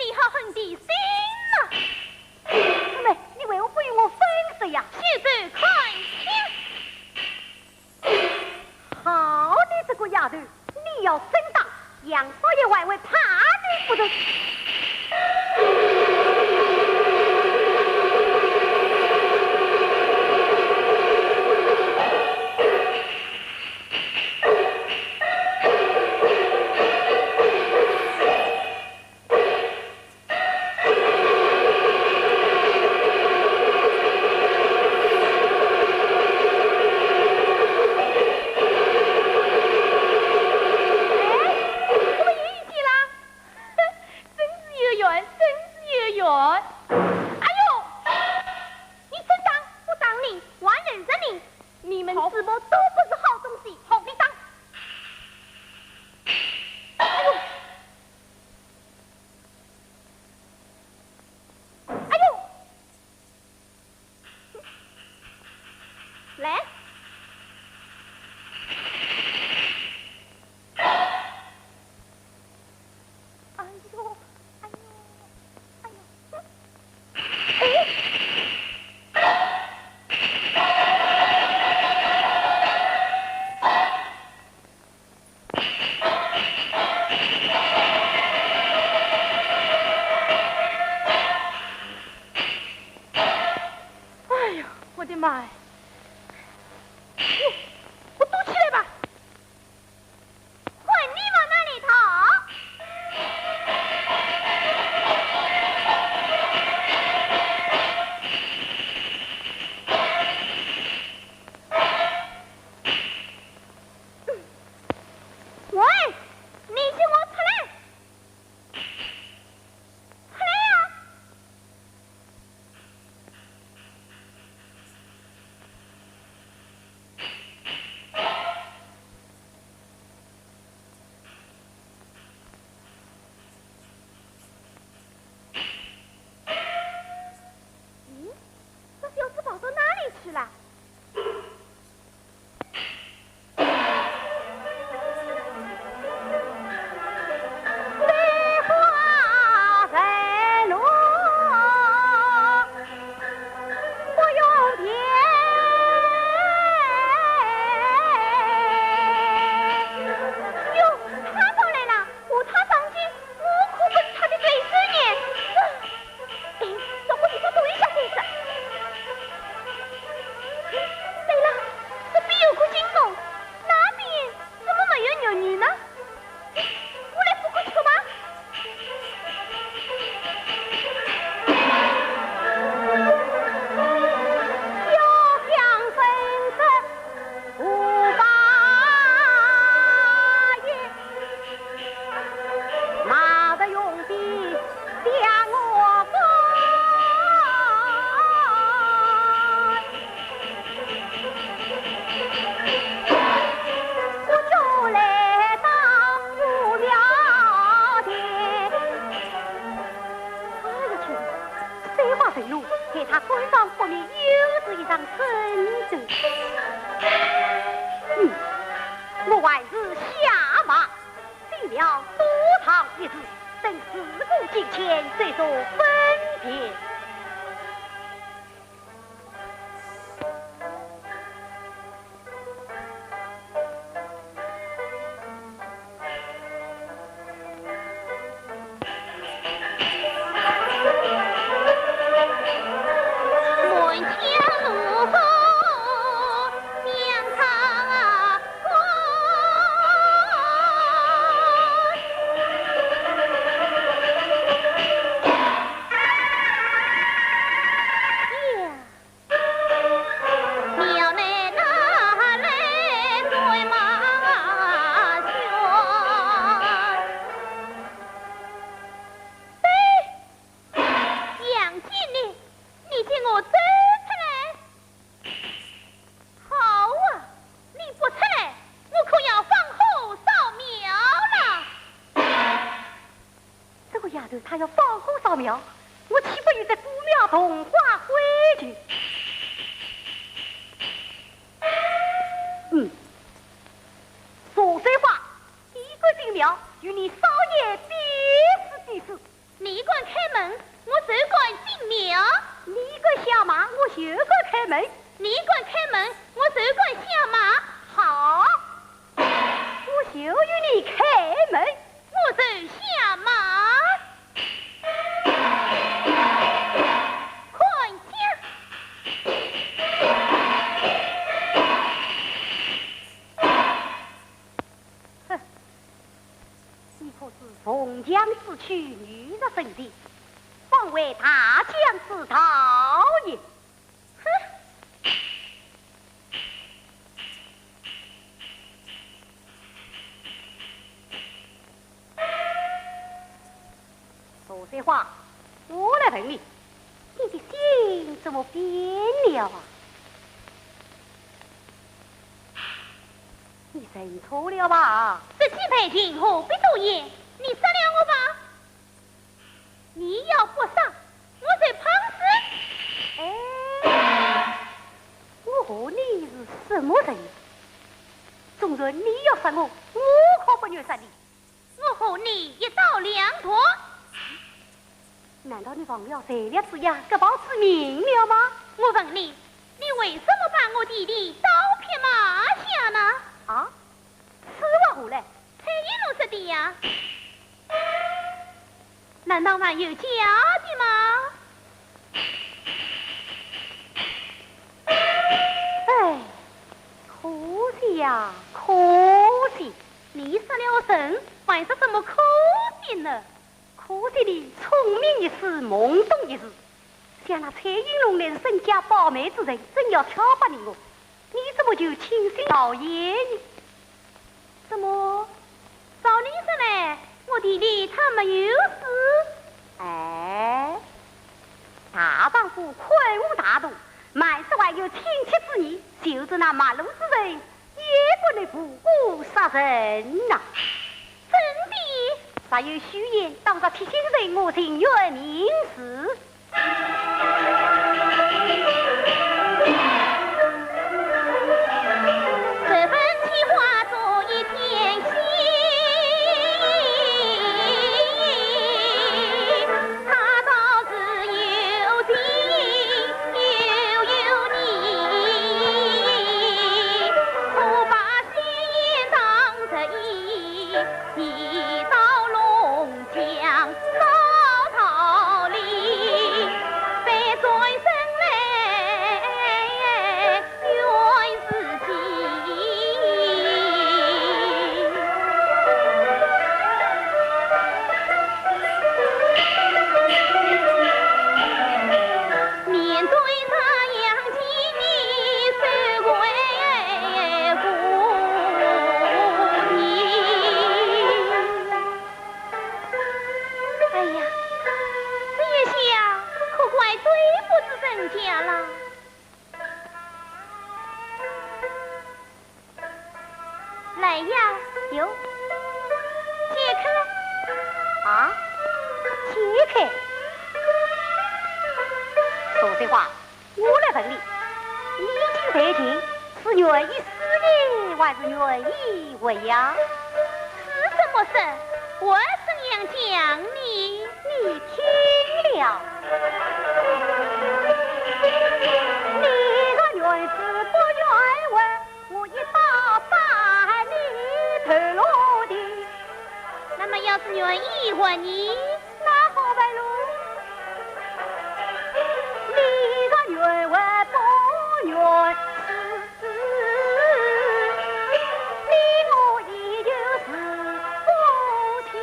你好狠的心呐！妹妹，你为何不与我分手呀？现在看清。好的，这个丫头，你要真当杨少爷还会怕你不成？他要放火烧庙，我岂不与这祖庙同化灰烬？说实话，一个进庙与你少爷彼此彼此，你管开门，我就管进庙；你管下马，我就管开门。你管开门，我就管下马。好，我就与你开门，我就下马。快讲！哼，你可是逢江之曲，女入圣地，方为大将之讨也。哼！说些话，我来问你，你的心怎么变了啊？你认错了吧？这几百斤何必多言？你杀了我吧！你要不杀，我就胖死。哎，我和你是什么人？纵然你要杀我，我可不愿杀你。我和你一刀两断。难道你忘了谁了之牙，各报之名了吗？我问你，你为什么把我弟弟刀劈马下呢？啊？此话何来？蔡一龙说的呀。难道还有假的吗？哎，可惜呀，可惜！你杀了人，还是怎么可惜呢？可惜你聪明一时，懵懂一时。像那蔡英龙那是身家保媒之人，真要挑拨你我，你怎么就轻信老爷呢？怎么？照你说来，我弟弟他没有事。哎，大丈夫宽无大度，万事还有亲戚之意，就是那马路之人，也不能不顾杀人呐、真的？啥有虚言，当着铁心人，我情愿明示。这份计划做一天心，他倒是有情又有理，我把心也当着意，一刀龙江找逃离，被转身来怨自己。面对他扬起你手归不提。哎呀，这一下可怪对不起人家了。来呀，哟，解开。啊，解开。说实话，我来问你，你今在庭是愿意死呢，还是愿意为呀？是什么事？我怎样讲你？你听了。你若愿死不愿活，我一刀把你头落地。那么要是愿意问你，那好办喽。你若愿活不愿死，你我依旧是夫妻。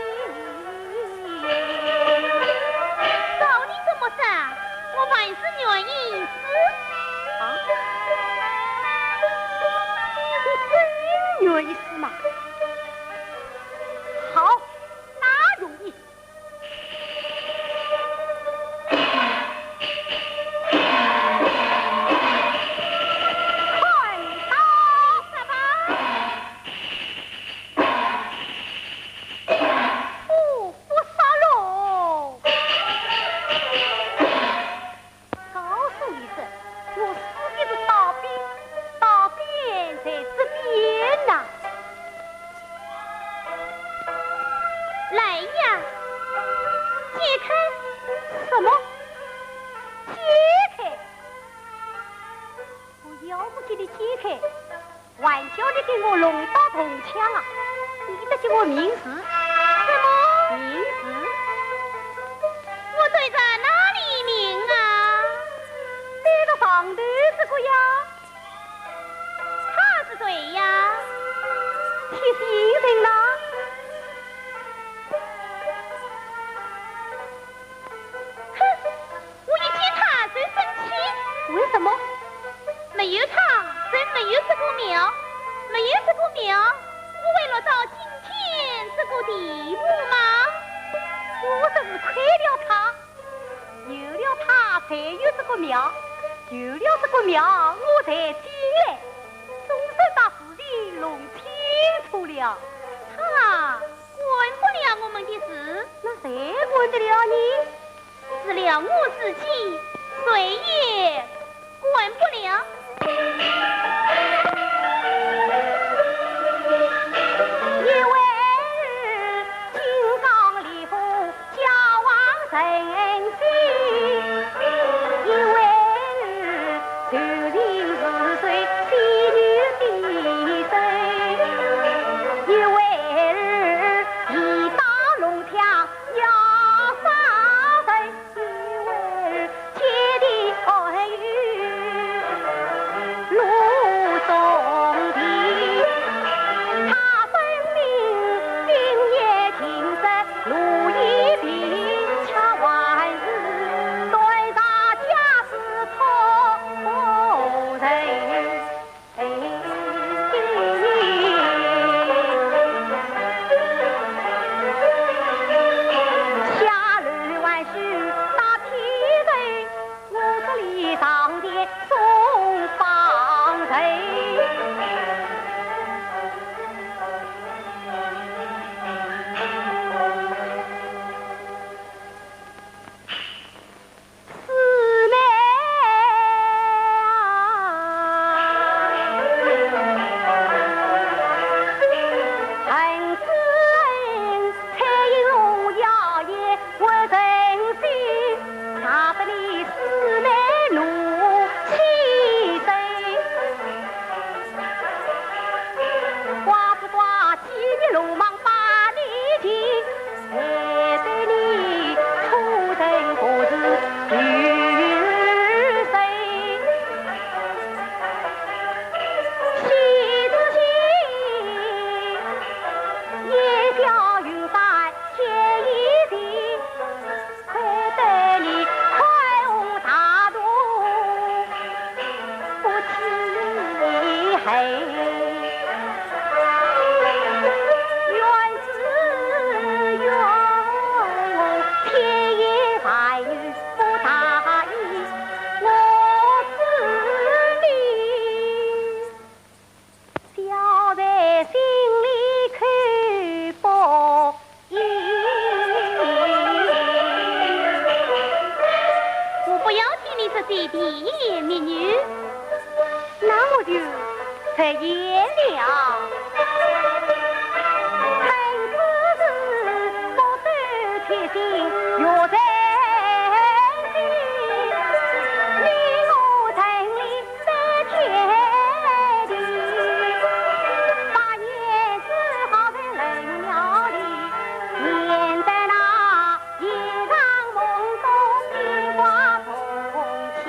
什么？解开？我要不给你解开，还叫你给我弄刀铜枪啊！你得给我明示。什么明示？我对在哪里明啊？这个上头这个呀，他是谁呀？提醒人呐。哼，我一见他就生气。为什么？没有他，真没有这个庙，没有这个庙，我为了到今天这个地步吗？我真是亏了他，有了他才有这个庙，有了这个庙我才进来，终身把事情弄清楚了。他管不了我们的事，那谁管得了你？除了我自己，谁也管不了。因为金刚里夫家王神仙，因为旧情是谁仙女的身，因为一打龙枪要杀人，因为天地爱与路中地。他分明今夜情深，路一平恰万事，对他家是同人。夏日晚时打天人，我这里上殿送方人。姊妹啊，恨之恩，彩云荣耀也为人心，哪得你姊妹怒气生？刮不刮几年鲁莽把你情，也对你出征不是与谁？喜之心，夜钓云山天一地，亏得你宽宏大度，不知恨。愿只愿天爷白日不答应，我知你小在心里看报应。我不要听你这些甜言蜜语，那我就才言了。恨此事不得贴心，若在心，你我城里在天地，把言只好在冷了里，免得那夜长梦中变化风情。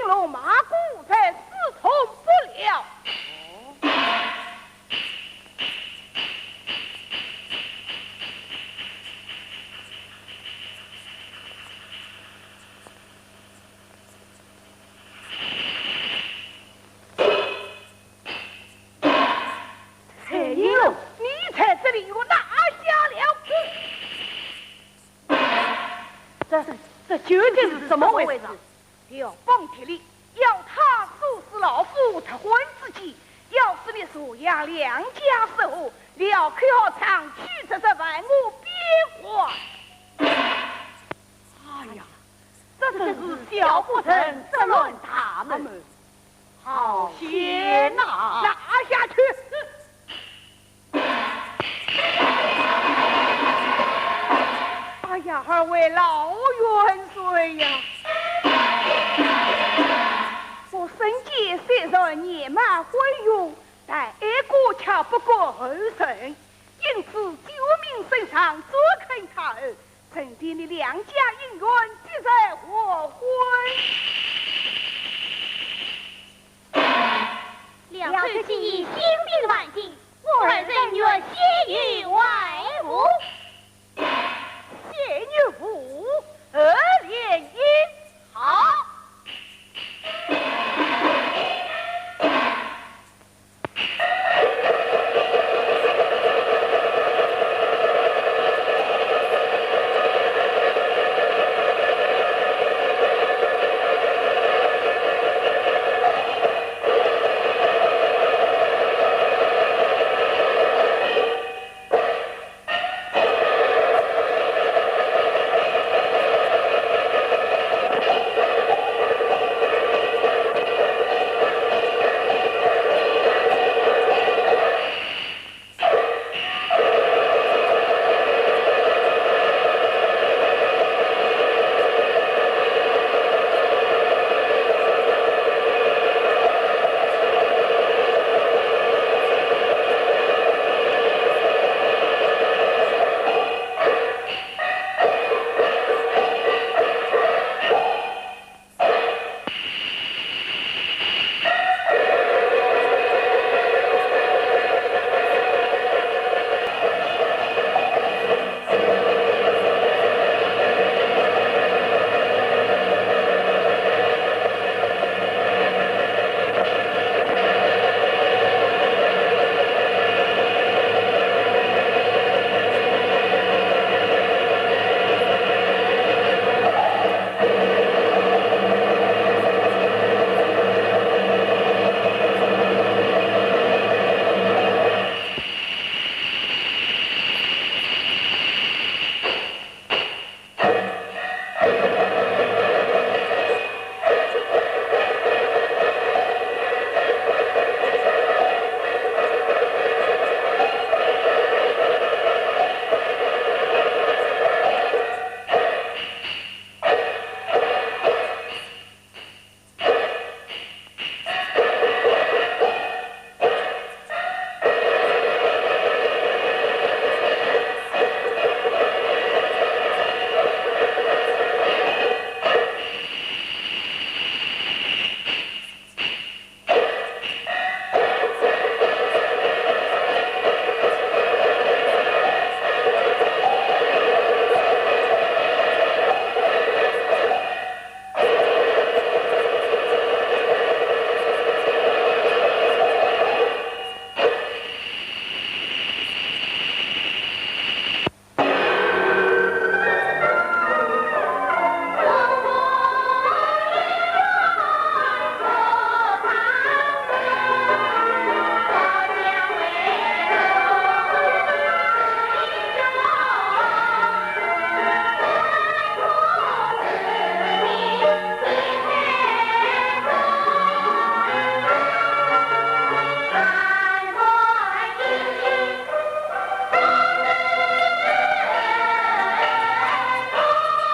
金龙马骨才私通不了。蔡金龙，你在这里又拿下了？这究竟是怎么回事？了帮铁力要他收拾老夫特婚之计，要是你收养两家时候，了可要长驱这万物变化。哎呀，这真是小不成则乱他们。好，先拿下去。哎呀，二位老元帅呀！我身见虽然年满昏庸，但爱国却不过后生，因此救命身上多肯他儿，曾替你两家姻缘结在火婚。两个心意心病万幸，我二人愿协与